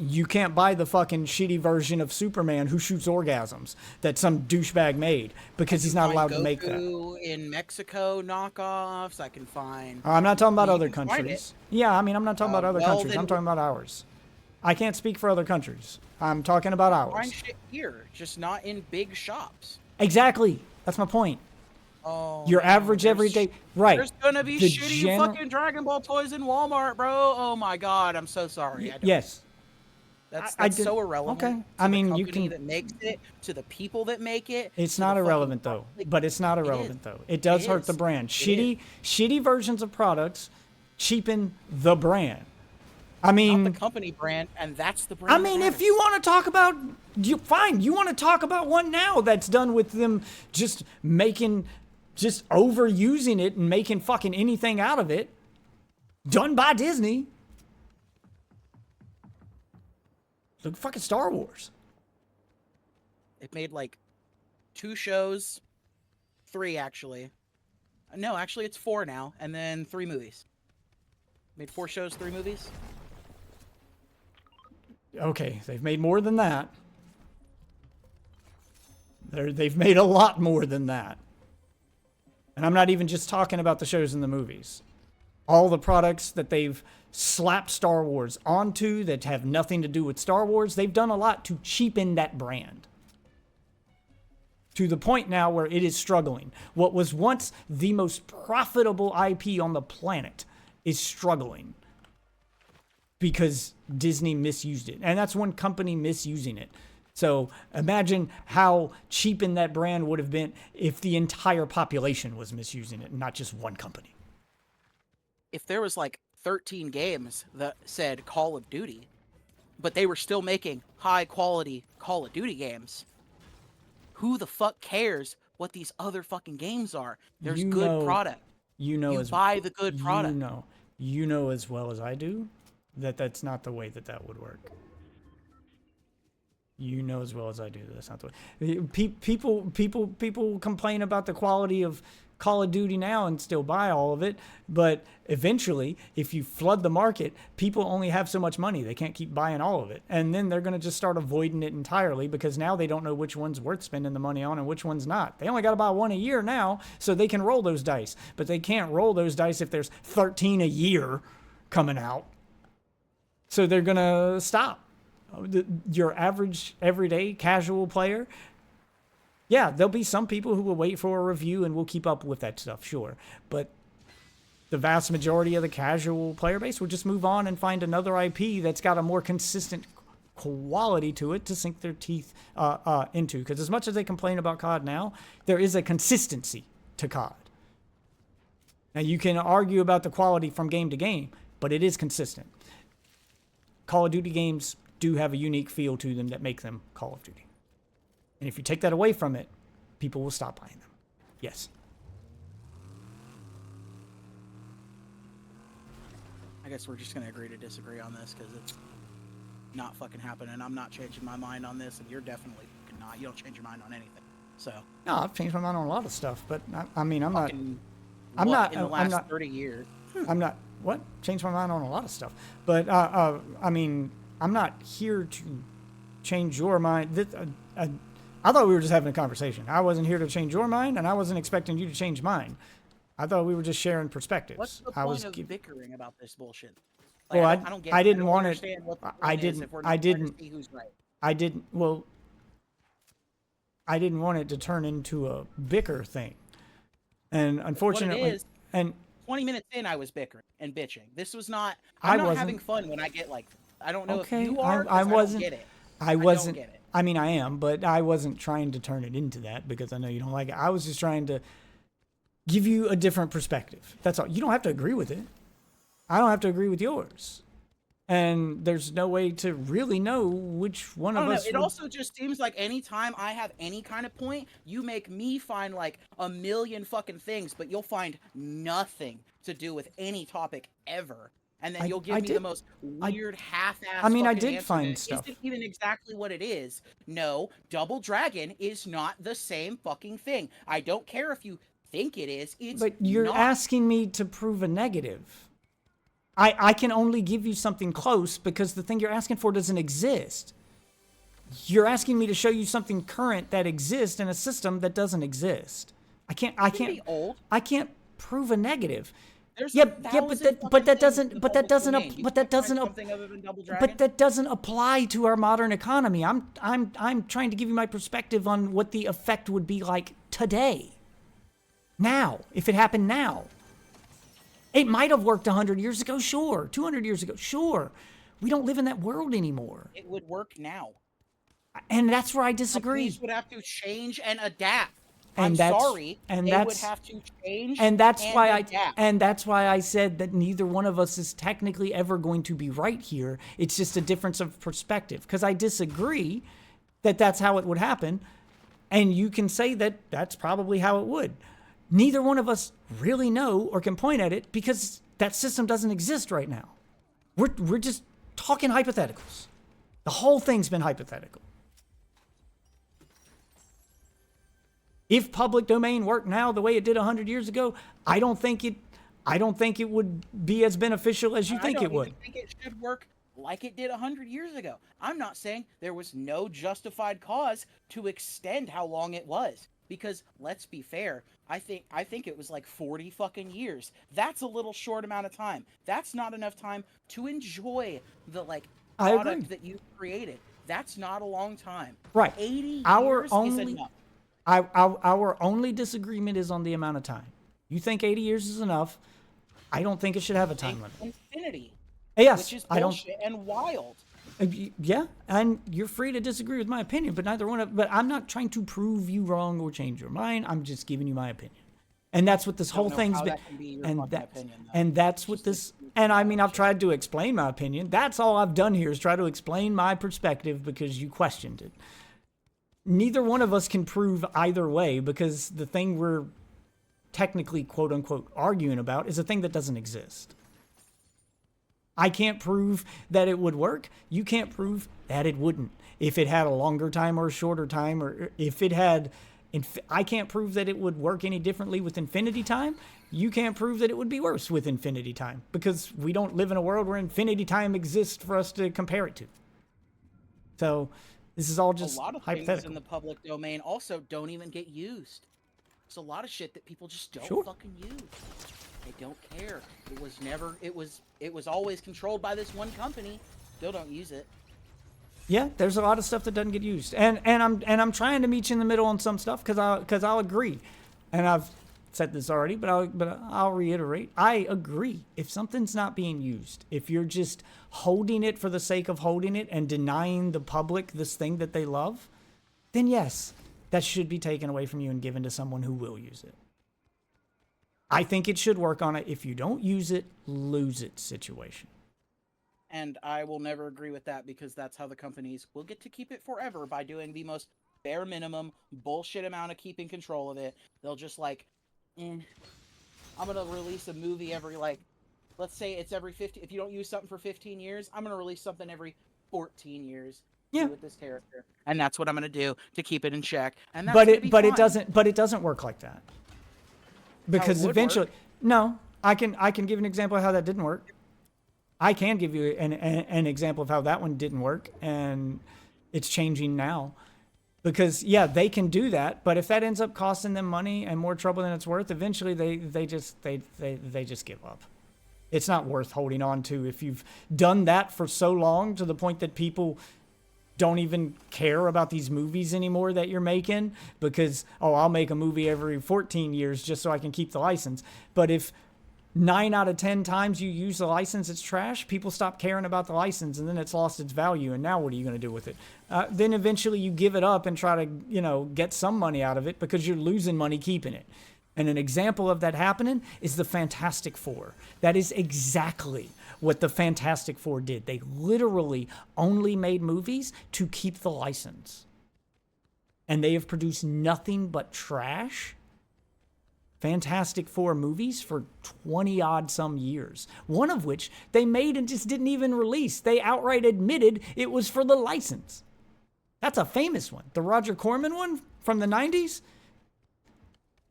You can't buy the fucking shitty version of Superman who shoots orgasms that some douchebag made because he's not allowed to make that. In Mexico knockoffs, I can find. I'm not talking about other countries. Yeah, I mean, I'm not talking about other countries. Then, I'm talking about ours. I can't speak for other countries. I'm talking about ours. Find shit here, just not in big shops. Exactly. That's my point. Oh, your average everyday, right? There's gonna be shitty fucking Dragon Ball toys in Walmart, bro. Oh my god, I'm so sorry. Yes. That's so irrelevant. Okay. I mean, you can. That makes it to the people that make it. It's not irrelevant though. But it's not irrelevant though. It does hurt the brand. Shitty versions of products cheapen the brand. I mean, not the company brand, and that's the brand. I mean, if you want to talk about, fine. You want to talk about one now that's done with them just overusing it and making fucking anything out of it. Done by Disney. Look, fucking Star Wars. It made like 2 shows, 3 actually. No, actually it's 4 now, and then 3 movies. Made 4 shows, 3 movies. Okay, they've made more than that. They've made a lot more than that. And I'm not even just talking about the shows and the movies. All the products that they've slapped Star Wars onto that have nothing to do with Star Wars, they've done a lot to cheapen that brand. To the point now where it is struggling. What was once the most profitable IP on the planet is struggling. Because Disney misused it. And that's one company misusing it. So imagine how cheapened that brand would have been if the entire population was misusing it and not just one company. If there was like 13 games that said Call of Duty, but they were still making high quality Call of Duty games, who the fuck cares what these other fucking games are? There's good product. You buy the good product. You know as well as I do that that's not the way that would work. You know as well as I do that that's not the way. People complain about the quality of Call of Duty now and still buy all of it, but eventually, if you flood the market, people only have so much money. They can't keep buying all of it. And then they're going to just start avoiding it entirely because now they don't know which one's worth spending the money on and which one's not. They only got to buy 1 a year now, so they can roll those dice. But they can't roll those dice if there's 13 a year coming out. So they're going to stop. Your average, everyday, casual player, yeah, there'll be some people who will wait for a review and will keep up with that stuff, sure. But the vast majority of the casual player base will just move on and find another IP that's got a more consistent quality to it to sink their teeth into. Because as much as they complain about COD now, there is a consistency to COD. Now, you can argue about the quality from game to game, but it is consistent. Call of Duty games do have a unique feel to them that make them Call of Duty. And if you take that away from it, people will stop buying them. Yes. I guess we're just going to agree to disagree on this because it's not fucking happening. I'm not changing my mind on this, and you're definitely not. You don't change your mind on anything. So. No, I've changed my mind on a lot of stuff, but I mean, I'm not. In the last 30 years. I'm not. What? Changed my mind on a lot of stuff. But, I mean, I'm not here to change your mind. I thought we were just having a conversation. I wasn't here to change your mind, and I wasn't expecting you to change mine. I thought we were just sharing perspectives. What's the point of bickering about this bullshit? Like, well, I don't get. I didn't want it. I didn't. Well, I didn't want it to turn into a bicker thing, and unfortunately, and 20 minutes in, I was bickering and bitching. This was not. I'm not having fun when I get like. I don't know if you are. I wasn't. I don't get it. I wasn't. Don't get it. I mean, I am, but I wasn't trying to turn it into that because I know you don't like it. I was just trying to give you a different perspective. That's all. You don't have to agree with it. I don't have to agree with yours. And there's no way to really know which one of us. It also just seems like anytime I have any kind of point, you make me find like a million fucking things, but you'll find nothing to do with any topic ever. And then you'll give me the most weird half-assed I did find stuff. Isn't even exactly what it is. No, Double Dragon is not the same fucking thing. I don't care if you think it is. It's But you're asking me to prove a negative. I can only give you something close because the thing you're asking for doesn't exist. You're asking me to show you something current that exists in a system that doesn't exist. I can't prove a negative. There's but that doesn't apply to our modern economy. I'm trying to give you my perspective on what the effect would be like today. Now, if it happened now. It might have worked 100 years ago, sure. 200 years ago, sure. We don't live in that world anymore. It would work now. And that's where I disagree. Companies would have to change and adapt. They would have to change and that's why I said that neither one of us is technically ever going to be right here. It's just a difference of perspective. Because I disagree that that's how it would happen. And you can say that that's probably how it would. Neither one of us really know or can point at it because that system doesn't exist right now. We're just talking hypotheticals. The whole thing's been hypothetical. If public domain worked now the way it did 100 years ago, I don't think it would be as beneficial as you think it would. I think it should work like it did 100 years ago. I'm not saying there was no justified cause to extend how long it was. Because let's be fair, I think it was like 40 fucking years. That's a little short amount of time. That's not enough time to enjoy the product that you created. That's not a long time. Right. 80 years is enough. Our only disagreement is on the amount of time. You think 80 years is enough. I don't think it should have a time limit. Infinity. Yes. Which is bullshit and wild. Yeah, and you're free to disagree with my opinion, but but I'm not trying to prove you wrong or change your mind. I'm just giving you my opinion. And that's what this whole thing's been. And I mean, I've tried to explain my opinion. That's all I've done here is try to explain my perspective because you questioned it. Neither one of us can prove either way because the thing we're technically, quote unquote, arguing about is a thing that doesn't exist. I can't prove that it would work. You can't prove that it wouldn't. If it had a longer time or a shorter time, or if it had, I can't prove that it would work any differently with infinity time. You can't prove that it would be worse with infinity time because we don't live in a world where infinity time exists for us to compare it to. So this is all just hypothetical. A lot of things in the public domain also don't even get used. There's a lot of shit that people just don't fucking use. They don't care. It was always controlled by this one company. Still don't use it. Yeah, there's a lot of stuff that doesn't get used, and I'm trying to meet you in the middle on some stuff because I'll agree, and I've said this already, but I'll reiterate. I agree. If something's not being used, if you're just holding it for the sake of holding it and denying the public this thing that they love, then yes, that should be taken away from you and given to someone who will use it. I think it should work on it. If you don't use it, lose it situation. And I will never agree with that because that's how the companies will get to keep it forever by doing the most bare minimum bullshit amount of keeping control of it. They'll just I'm going to release a movie every let's say it's every 50. If you don't use something for 15 years, I'm going to release something every 14 years. Yeah. With this character. And that's what I'm going to do to keep it in check. And that's but it doesn't work like that. Because eventually, no, I can give an example of how that didn't work. I can give you an example of how that one didn't work, and it's changing now. Because yeah, they can do that, but if that ends up costing them money and more trouble than it's worth, eventually they just give up. It's not worth holding on to if you've done that for so long to the point that people don't even care about these movies anymore that you're making because, I'll make a movie every 14 years just so I can keep the license. But if 9 out of 10 times you use the license, it's trash, people stop caring about the license and then it's lost its value. And now what are you going to do with it? Then eventually you give it up and try to, get some money out of it because you're losing money keeping it. And an example of that happening is the Fantastic Four. That is exactly what the Fantastic Four did. They literally only made movies to keep the license. And they have produced nothing but trash Fantastic Four movies for 20-odd some years. One of which they made and just didn't even release. They outright admitted it was for the license. That's a famous one. The Roger Corman one from the 90s.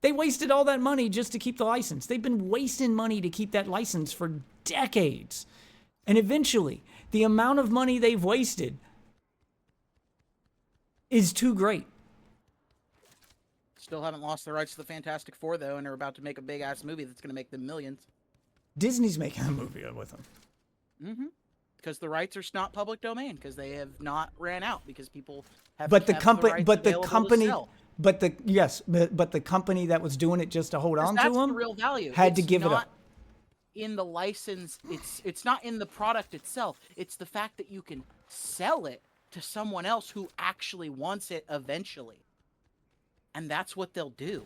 They wasted all that money just to keep the license. They've been wasting money to keep that license for decades. And eventually, the amount of money they've wasted is too great. Still haven't lost the rights to the Fantastic Four, though, and they're about to make a big-ass movie that's going to make them millions. Disney's making a movie with them. Mm-hmm. Because the rights are not public domain, because they have not ran out, because people have but the company, the but the company, but the company that was doing it just to hold on to them, that's the real value. Had to give it up. In the license, it's not in the product itself. It's the fact that you can sell it to someone else who actually wants it eventually. And that's what they'll do.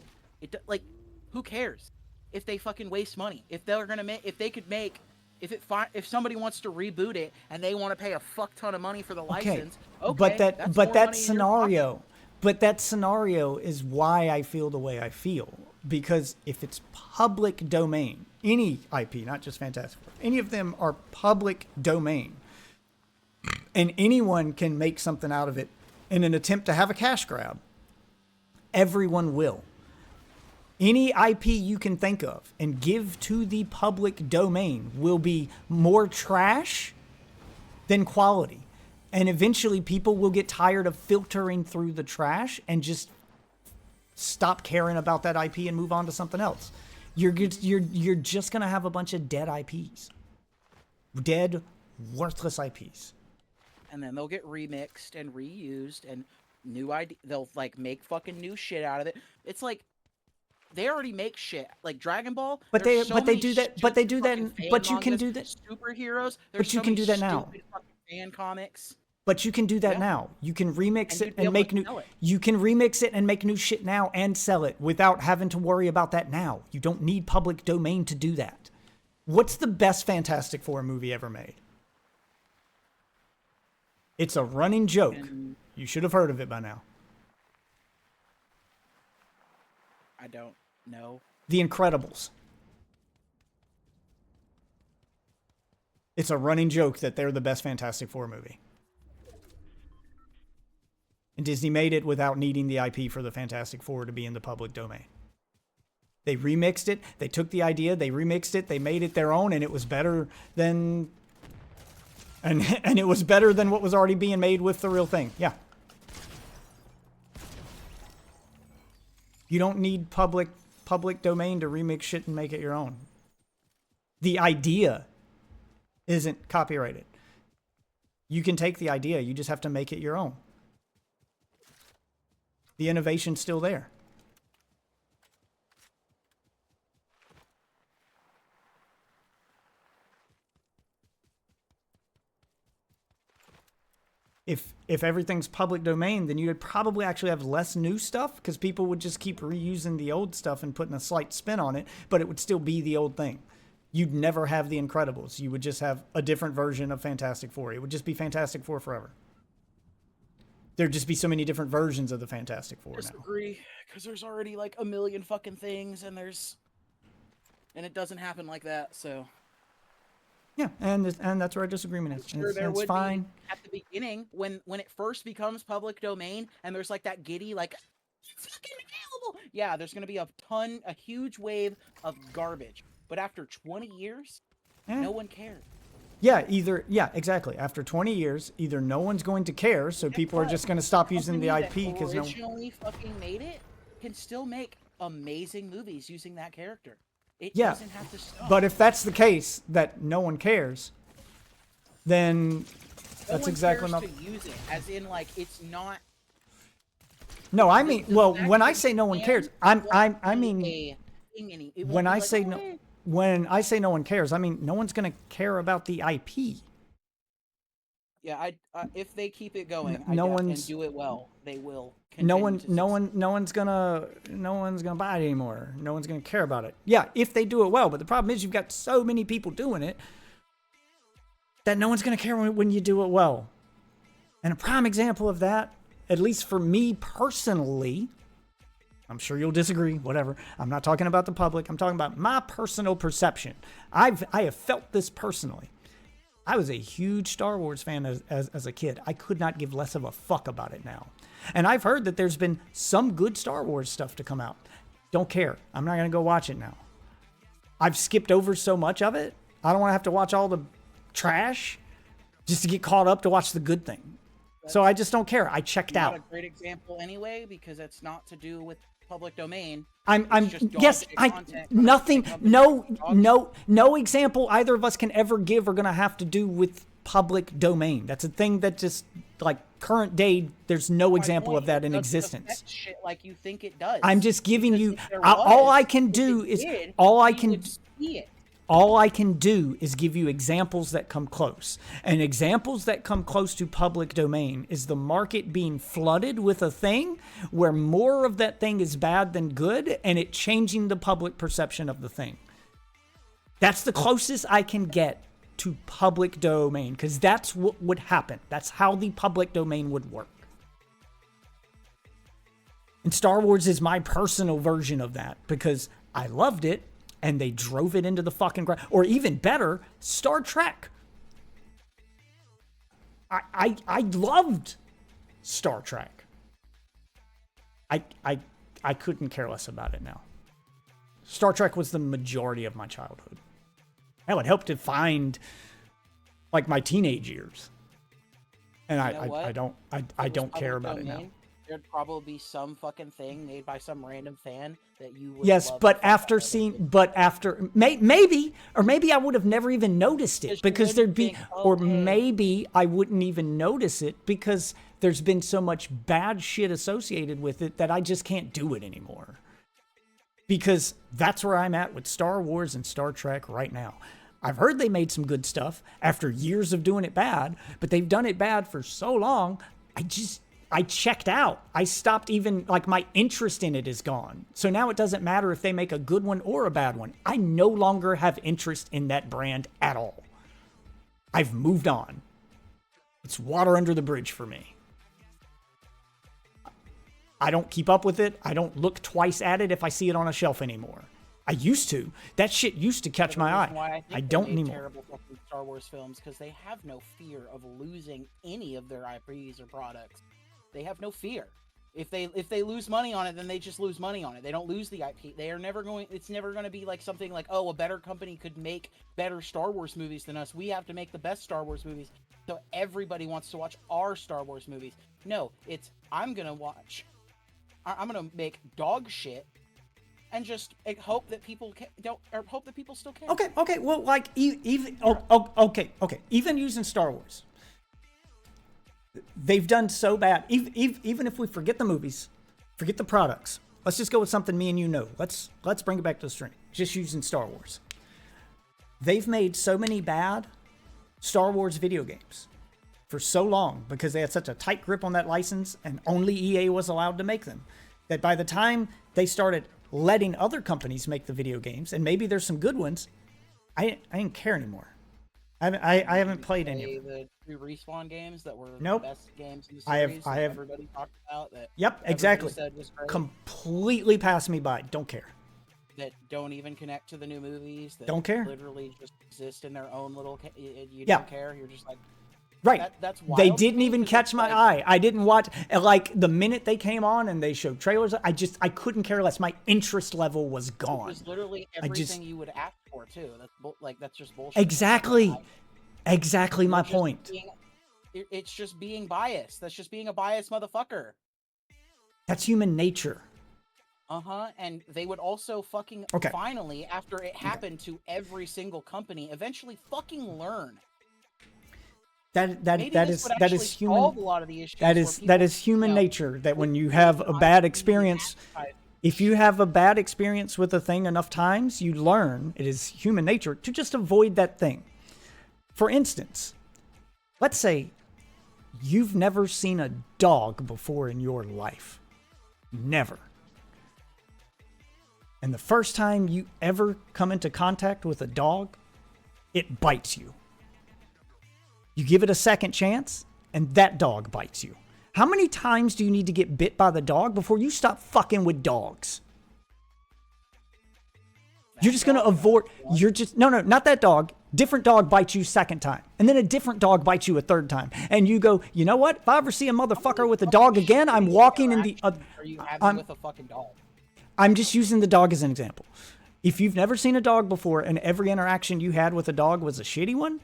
Like, who cares if they fucking waste money? If they're gonna make, if somebody wants to reboot it and they want to pay a fuck ton of money for the license, okay, but that scenario is why I feel the way I feel. Because if it's public domain, any IP, not just Fantastic Four, any of them are public domain, and anyone can make something out of it in an attempt to have a cash grab, everyone will. Any IP you can think of and give to the public domain will be more trash than quality. And eventually people will get tired of filtering through the trash and just stop caring about that IP and move on to something else. You're just going to have a bunch of dead IPs. Dead, worthless IPs. And then they'll get remixed and reused and new idea. They'll like make fucking new shit out of it. It's like they already make shit like Dragon Ball. But they do that. But you can do that. Superheroes. But you can do that now. Fan comics. But you can do that now. You can remix it and make new. You can remix it and make new shit now and sell it without having to worry about that now. You don't need public domain to do that. What's the best Fantastic Four movie ever made? It's a running joke. You should have heard of it by now. I don't know. The Incredibles. It's a running joke that they're the best Fantastic Four movie. And Disney made it without needing the IP for the Fantastic Four to be in the public domain. They remixed it. They took the idea. They remixed it. They made it their own, and it was better than... And it was better than what was already being made with the real thing. Yeah. You don't need public domain to remix shit and make it your own. The idea isn't copyrighted. You can take the idea. You just have to make it your own. The innovation's still there. If everything's public domain, then you'd probably actually have less new stuff because people would just keep reusing the old stuff and putting a slight spin on it, but it would still be the old thing. You'd never have the Incredibles. You would just have a different version of Fantastic Four. It would just be Fantastic Four forever. There'd just be so many different versions of the Fantastic Four now. I disagree, because there's already like a million fucking things, and it doesn't happen like that, so... Yeah, and that's where our disagreement is. Sure, there would fine. Be at the beginning when it first becomes public domain, and there's like that giddy like it's fucking available. Yeah, there's gonna be a huge wave of garbage. But after 20 years, no one cares. Yeah, exactly. After 20 years, either no one's going to care, so people are just going to stop using the IP because no one originally fucking made it can still make amazing movies using that character. It yeah, doesn't have to stop. But if that's the case, that no one cares, then that's exactly not. To use it, as in, like, it's not. No, I mean, well, when I say no one cares, I mean, when I say no one cares, I mean no one's gonna care about the IP. Yeah, if they keep it going, and do it well, they will. No one's gonna buy it anymore. No one's gonna care about it. Yeah, if they do it well, but the problem is you've got so many people doing it that no one's gonna care when you do it well. And a prime example of that, at least for me personally, I'm sure you'll disagree, whatever. I'm not talking about the public. I'm talking about my personal perception. I have felt this personally. I was a huge Star Wars fan as a kid. I could not give less of a fuck about it now. And I've heard that there's been some good Star Wars stuff to come out. Don't care. I'm not going to go watch it now. I've skipped over so much of it. I don't want to have to watch all the trash just to get caught up to watch the good thing. So I just don't care. I checked out. Not a great example anyway, because it's not to do with public domain. No example either of us can ever give are going to have to do with public domain. That's a thing that just, like, current day, there's no example of that in existence. Shit like you think it does. I'm just giving you all I can do is all I can do is give you examples that come close. And examples that come close to public domain is the market being flooded with a thing where more of that thing is bad than good, and it changing the public perception of the thing. That's the closest I can get to public domain, because that's what would happen. That's how the public domain would work. And Star Wars is my personal version of that, because I loved it, and they drove it into the fucking ground. Or even better, Star Trek. I loved Star Trek. I couldn't care less about it now. Star Trek was the majority of my childhood. Hell, it helped to find, like, my teenage years. And I don't care about it now. There'd probably be some fucking thing made by some random fan that you would Yes, but after maybe I would have never even noticed it, because there'd be, or maybe I wouldn't even notice it because there's been so much bad shit associated with it that I just can't do it anymore. Because that's where I'm at with Star Wars and Star Trek right now. I've heard they made some good stuff after years of doing it bad, but they've done it bad for so long, I checked out. I stopped even, like, my interest in it is gone. So now it doesn't matter if they make a good one or a bad one. I no longer have interest in that brand at all. I've moved on. It's water under the bridge for me. I don't keep up with it. I don't look twice at it if I see it on a shelf anymore. I used to. That shit used to catch my eye. I don't anymore. Terrible fucking Star Wars films because they have no fear of losing any of their IPs or products. They have no fear. If they lose money on it, then they just lose money on it. They don't lose the IP. They are never going. It's never going to be like something like, oh, a better company could make better Star Wars movies than us. We have to make the best Star Wars movies, so everybody wants to watch our Star Wars movies. No, it's I'm gonna make dog shit, and just hope that people hope that people still care. Okay. Well, like even even using Star Wars. They've done so bad. Even if we forget the movies, forget the products, let's just go with something me and you know. Let's bring it back to the string. Just using Star Wars. They've made so many bad Star Wars video games for so long because they had such a tight grip on that license and only EA was allowed to make them, that by the time they started letting other companies make the video games, and maybe there's some good ones, I didn't care anymore. I haven't played any of them. The Respawn games that were nope. the best games in the series I have everybody talked about. That yep, exactly. Said was great. Completely passed me by. Don't care. That don't even connect to the new movies. That don't care. Literally just exist in their own little. You don't care. You're just like. Right. That's wild. They didn't even catch my eye. I didn't watch, like, the minute they came on and they showed trailers, I couldn't care less. My interest level was gone. It was literally everything you would ask for too. That's just bullshit. Exactly my point. It's just being biased. That's just being a biased motherfucker. That's human nature. And they would also fucking finally, after it happened to every single company, eventually fucking learn. That is human. Solve a lot of the issues that is human nature. That when you have a bad experience, if you have a bad experience with a thing enough times, you learn. It is human nature to just avoid that thing. For instance, let's say you've never seen a dog before in your life. Never. And the first time you ever come into contact with a dog, it bites you. You give it a second chance, and that dog bites you. How many times do you need to get bit by the dog before you stop fucking with dogs? You're just going to avoid... No, not that dog. Different dog bites you second time. And then a different dog bites you a third time. And you go, you know what? If I ever see a motherfucker with a dog again, I'm walking in the... Are you having with a fucking dog? I'm just using the dog as an example. If you've never seen a dog before and every interaction you had with a dog was a shitty one,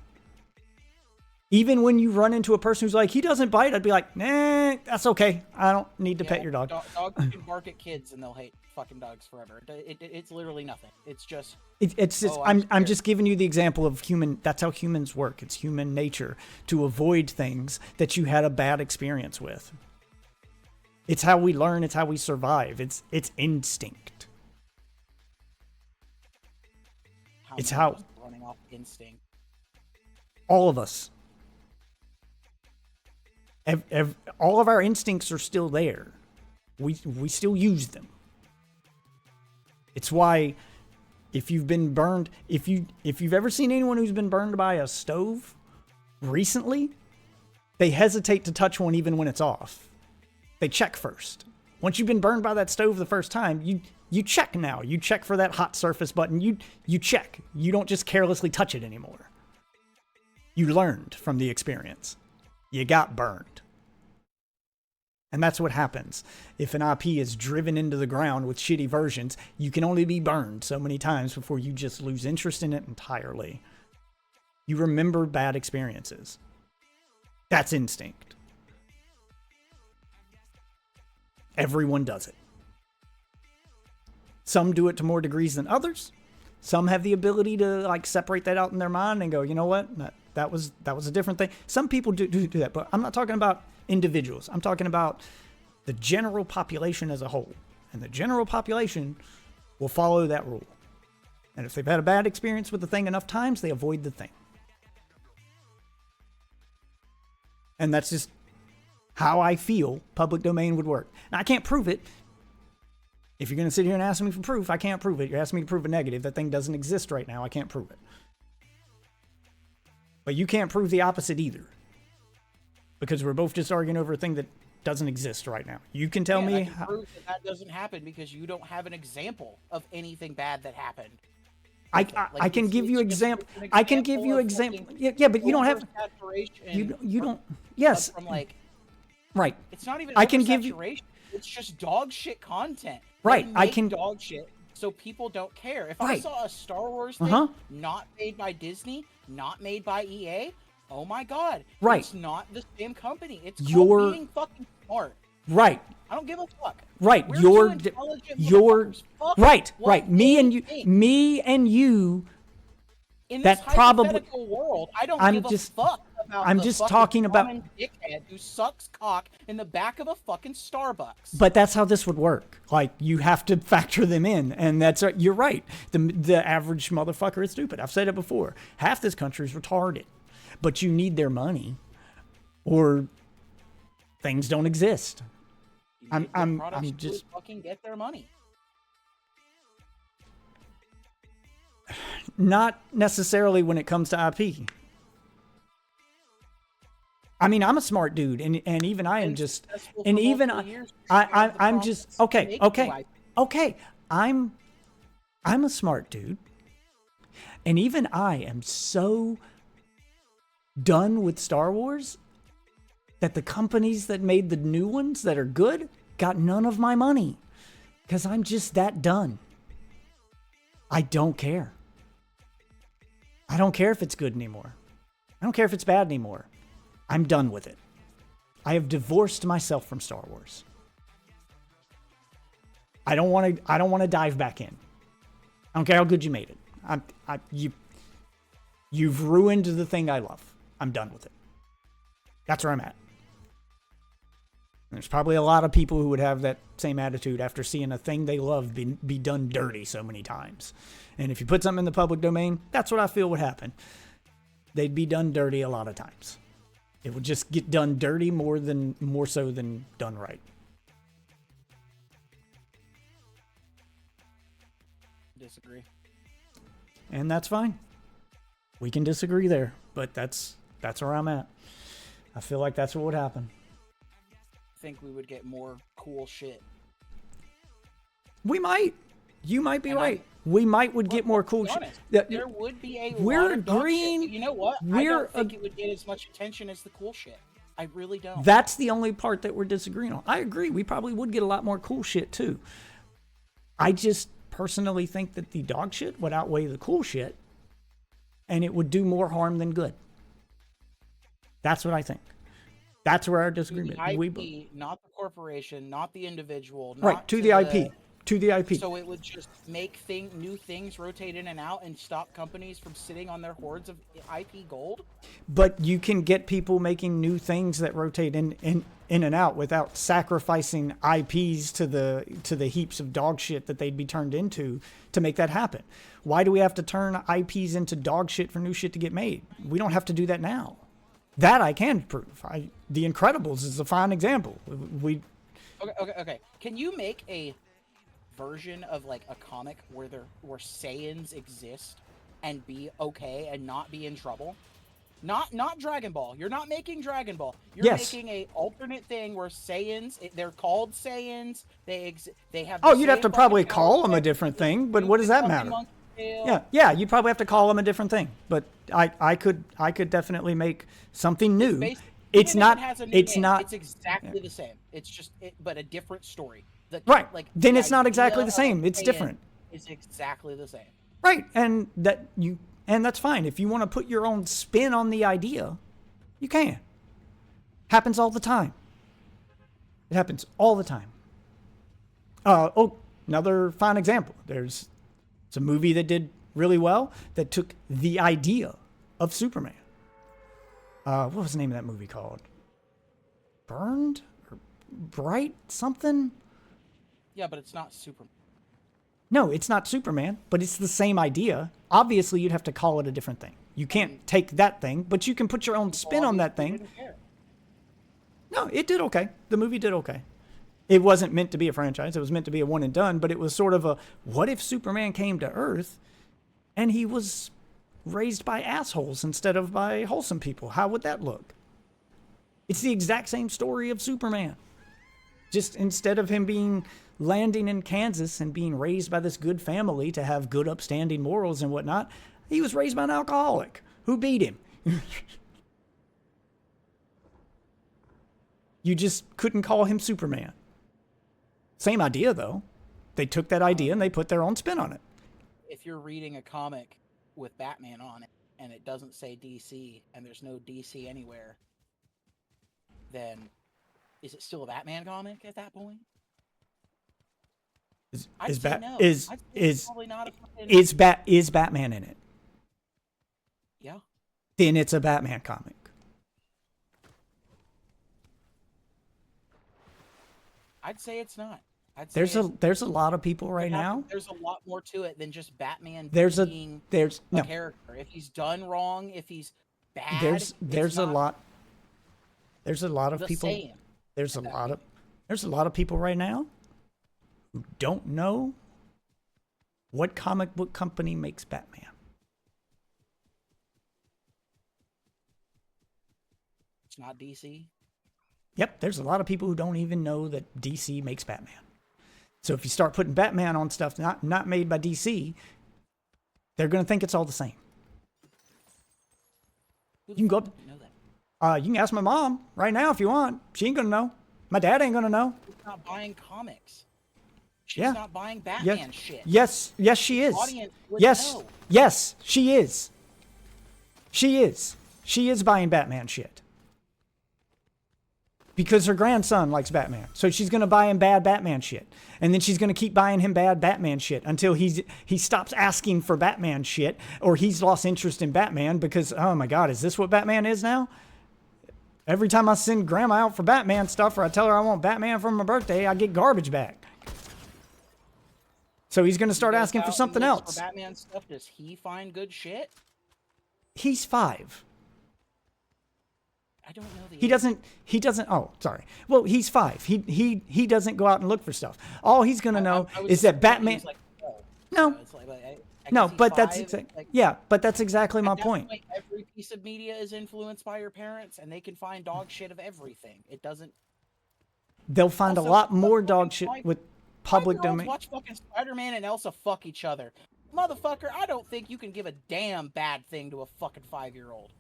even when you run into a person who's like, he doesn't bite, I'd be like, nah, that's okay. I don't need to pet your dog. Dogs can bark at kids and they'll hate fucking dogs forever. It's literally nothing. It's just... It's just, I'm just giving you the example of that's how humans work. It's human nature to avoid things that you had a bad experience with. It's how we learn. It's how we survive. It's instinct. It's how... running off instinct. All of us. All of our instincts are still there. We still use them. It's why if you've been burned, if you've ever seen anyone who's been burned by a stove recently, they hesitate to touch one even when it's off. They check first. Once you've been burned by that stove the first time, you check now. You check for that hot surface button. You check. You don't just carelessly touch it anymore. You learned from the experience. You got burned. And that's what happens. If an IP is driven into the ground with shitty versions, you can only be burned so many times before you just lose interest in it entirely. You remember bad experiences. That's instinct. Everyone does it. Some do it to more degrees than others. Some have the ability to like separate that out in their mind and go, you know what? That was a different thing. Some people do that, but I'm not talking about individuals. I'm talking about the general population as a whole. And the general population will follow that rule. And if they've had a bad experience with the thing enough times, they avoid the thing. And that's just how I feel public domain would work. Now, I can't prove it. If you're going to sit here and ask me for proof, I can't prove it. You're asking me to prove a negative. That thing doesn't exist right now. I can't prove it. But you can't prove the opposite either. Because we're both just arguing over a thing that doesn't exist right now. You can tell me... I can prove that doesn't happen because you don't have an example of anything bad that happened. I can give you example. I can give you example. Yeah, but you don't have... You don't... Yes. From like... Right. It's not even I can give you... It's just dog shit content. Right. I can... dog shit so people don't care. If I saw a Star Wars thing not made by Disney, not made by EA... Oh my God! Right. It's not the same company. It's called being fucking smart. Right. I don't give a fuck. Right. You're right. Right. Me and you. In this hypothetical world, I don't give a fuck about I'm just talking about dickhead who sucks cock in the back of a fucking Starbucks. But that's how this would work. Like you have to factor them in, and you're right. The average motherfucker is stupid. I've said it before. Half this country is retarded. But you need their money, or things don't exist. I'm just fucking get their money. Not necessarily when it comes to IP. I mean, I'm a smart dude, and even I am just, and even I'm just okay. I'm a smart dude, and even I am so done with Star Wars that the companies that made the new ones that are good got none of my money because I'm just that done. I don't care. I don't care if it's good anymore. I don't care if it's bad anymore. I'm done with it. I have divorced myself from Star Wars. I don't want to dive back in. I don't care how good you made it. You've ruined the thing I love. I'm done with it. That's where I'm at. There's probably a lot of people who would have that same attitude after seeing a thing they love be done dirty so many times. And if you put something in the public domain, that's what I feel would happen. They'd be done dirty a lot of times. It would just get done dirty more so than done right. Disagree. And that's fine. We can disagree there, but that's where I'm at. I feel like that's what would happen. I think we would get more cool shit. We might. You might be right. We would get more cool shit. There would be a We're lot of agreeing. Shit. You know what? I don't think it would get as much attention as the cool shit. I really don't. That's the only part that we're disagreeing on. I agree. We probably would get a lot more cool shit too. I just personally think that the dog shit would outweigh the cool shit, and it would do more harm than good. That's what I think. That's where our disagreement. The IP, not the corporation, not the individual. Not right, to the IP. To the IP. So it would just make new things rotate in and out and stop companies from sitting on their hoards of IP gold? But you can get people making new things that rotate in and out without sacrificing IPs to the heaps of dog shit that they'd be turned into to make that happen. Why do we have to turn IPs into dog shit for new shit to get made? We don't have to do that now. That I can prove. The Incredibles is a fine example. Okay. Can you make a version of like a comic where Saiyans exist and be okay and not be in trouble? Not Dragon Ball. You're not making Dragon Ball. You're making a alternate thing where Saiyans, they're called Saiyans. They have. Oh, you'd have to probably call them a different thing, but what does that matter? Yeah, you'd probably have to call them a different thing. But I could definitely make something new. It's not. It's exactly the same. It's just, but a different story. Right. Then it's not exactly the same. It's different. It's exactly the same. Right, and that's fine. If you want to put your own spin on the idea, you can. Happens all the time. It happens all the time. Another fine example. It's a movie that did really well that took the idea of Superman. What was the name of that movie called? Burned? Or Bright something? Yeah, but it's not Superman. No, it's not Superman, but it's the same idea. Obviously, you'd have to call it a different thing. You can't take that thing, but you can put your own spin on that thing. No, it did okay. The movie did okay. It wasn't meant to be a franchise. It was meant to be a one and done, but it was sort of a, what if Superman came to Earth and he was raised by assholes instead of by wholesome people? How would that look? It's the exact same story of Superman. Just instead of him landing in Kansas and being raised by this good family to have good upstanding morals and whatnot, he was raised by an alcoholic who beat him. You just couldn't call him Superman. Same idea, though. They took that idea and they put their own spin on it. If you're reading a comic with Batman on it and it doesn't say DC and there's no DC anywhere, then is it still a Batman comic at that point? Is Batman in it? Yeah. Then it's a Batman comic. I'd say it's not. There's a lot of people right now. There's a lot more to it than just Batman there's being a character. If he's done wrong, if he's bad, there's a lot of people. There's a lot of people right now who don't know what comic book company makes Batman. It's not DC. Yep, there's a lot of people who don't even know that DC makes Batman. So if you start putting Batman on stuff not made by DC, they're going to think it's all the same. You can go up. You can ask my mom right now if you want. She ain't going to know. My dad ain't going to know. She's not buying comics. She's not buying Batman shit. Yes, she is. Yes, she is. She is buying Batman shit. Because her grandson likes Batman. So she's going to buy him bad Batman shit. And then she's going to keep buying him bad Batman shit until he stops asking for Batman shit or he's lost interest in Batman because, oh my God, is this what Batman is now? Every time I send grandma out for Batman stuff or I tell her I want Batman for my birthday, I get garbage back. So he's going to start asking for something else. For Batman stuff, does he find good shit? He's 5. I don't know the He doesn't. Oh, sorry. Well, he's 5. He doesn't go out and look for stuff. All he's gonna know is that Batman. Like, no. But that's but that's exactly my point. Every piece of media is influenced by your parents, and they can find dog shit of everything. It doesn't. They'll find a lot more dog shit with public domain. Watch fucking Spider-Man and Elsa fuck each other, motherfucker. I don't think you can give a damn bad thing to a fucking 5-year-old.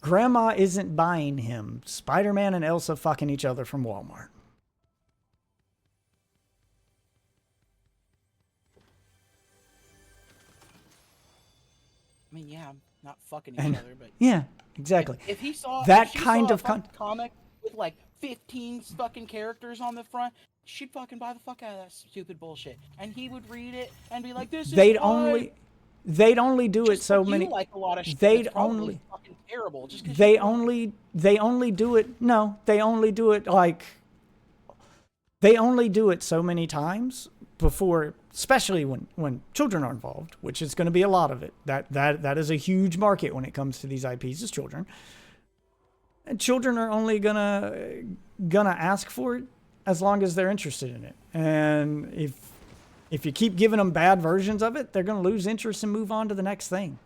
Grandma isn't buying him Spider-Man and Elsa fucking each other from Walmart. I mean, yeah, not fucking each other, but yeah, exactly. If he saw that if she kind saw of comic with like 15 fucking characters on the front, she'd fucking buy the fuck out of that stupid bullshit, and he would read it and be like, "This is they'd only do it so many. You like a lot of shit they'd that's probably only fucking terrible. Just because they only do it. No, they only do it like. They only do it so many times before, especially when children are involved, which is going to be a lot of it. That is a huge market when it comes to these IPs, is children. And children are only gonna ask for it as long as they're interested in it. And if you keep giving them bad versions of it, they're gonna lose interest and move on to the next thing.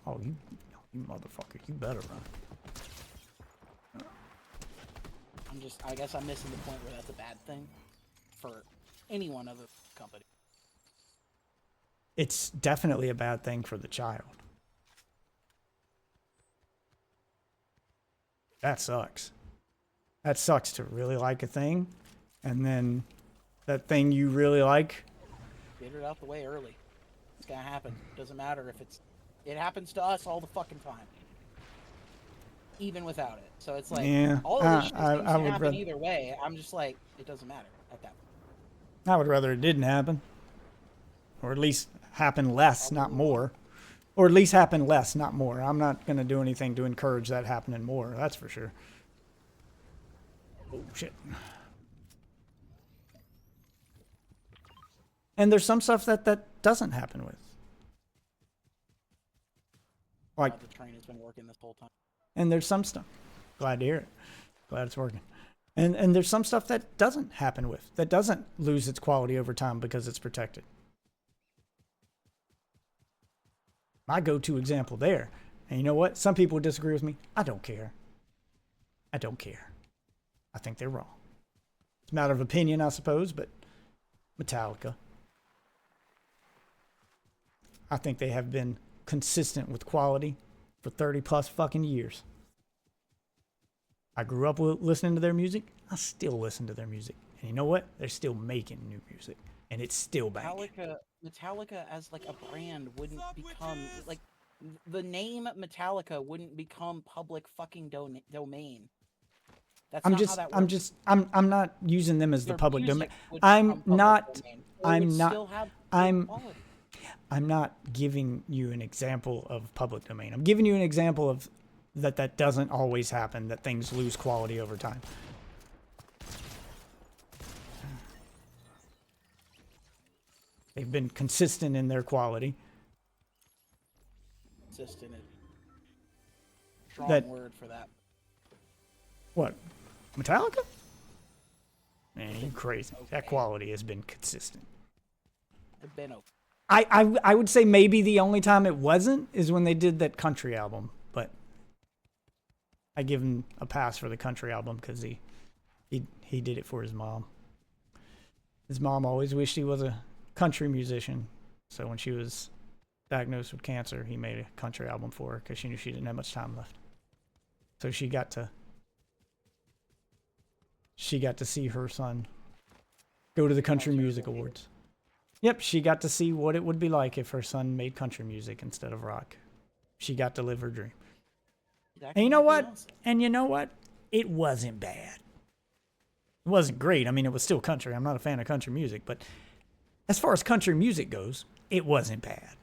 Oh, you motherfucker, you better run. I guess I'm missing the point where that's a bad thing for any one of the company. It's definitely a bad thing for the child. That sucks. That sucks to really like a thing, and then that thing you really like. Get it out the way early. It's gonna happen. Doesn't matter if it happens to us all the fucking time. Even without it. So it's like, yeah, all of this shit seems to happen either way. I'm just like, it doesn't matter at that point. I would rather it didn't happen. Or at least happen less, not more. Or at least happen less, not more. I'm not going to do anything to encourage that happening more. That's for sure. Oh, shit. And there's some stuff that doesn't happen with. Like, the train has been working this whole time. And there's some stuff. Glad to hear it. Glad it's working. And there's some stuff that doesn't happen with. That doesn't lose its quality over time because it's protected. My go-to example there. And you know what? Some people disagree with me. I don't care. I don't care. I think they're wrong. It's a matter of opinion, I suppose, but Metallica. I think they have been consistent with quality for 30 plus fucking years. I grew up listening to their music. I still listen to their music. And you know what? They're still making new music. And it's still banging. Metallica as like a brand wouldn't become like the name Metallica wouldn't become public fucking domain. That's not how that works. I'm not using them as the public domain. I'm not giving you an example of public domain. I'm giving you an example of that doesn't always happen, that things lose quality over time. They've been consistent in their quality. Consistent. Strong word for that. What? Metallica? Man, you're crazy. Okay. That quality has been consistent. It's been okay. I would say maybe the only time it wasn't is when they did that country album, but I give him a pass for the country album because he did it for his mom. His mom always wished he was a country musician, so when she was diagnosed with cancer, he made a country album for her because she knew she didn't have much time left. So she got to see her son go to the Country Music Awards. Yep, she got to see what it would be like if her son made country music instead of rock. She got to live her dream. And you know what? It wasn't bad. It wasn't great. I mean, it was still country. I'm not a fan of country music, but as far as country music goes, it wasn't bad.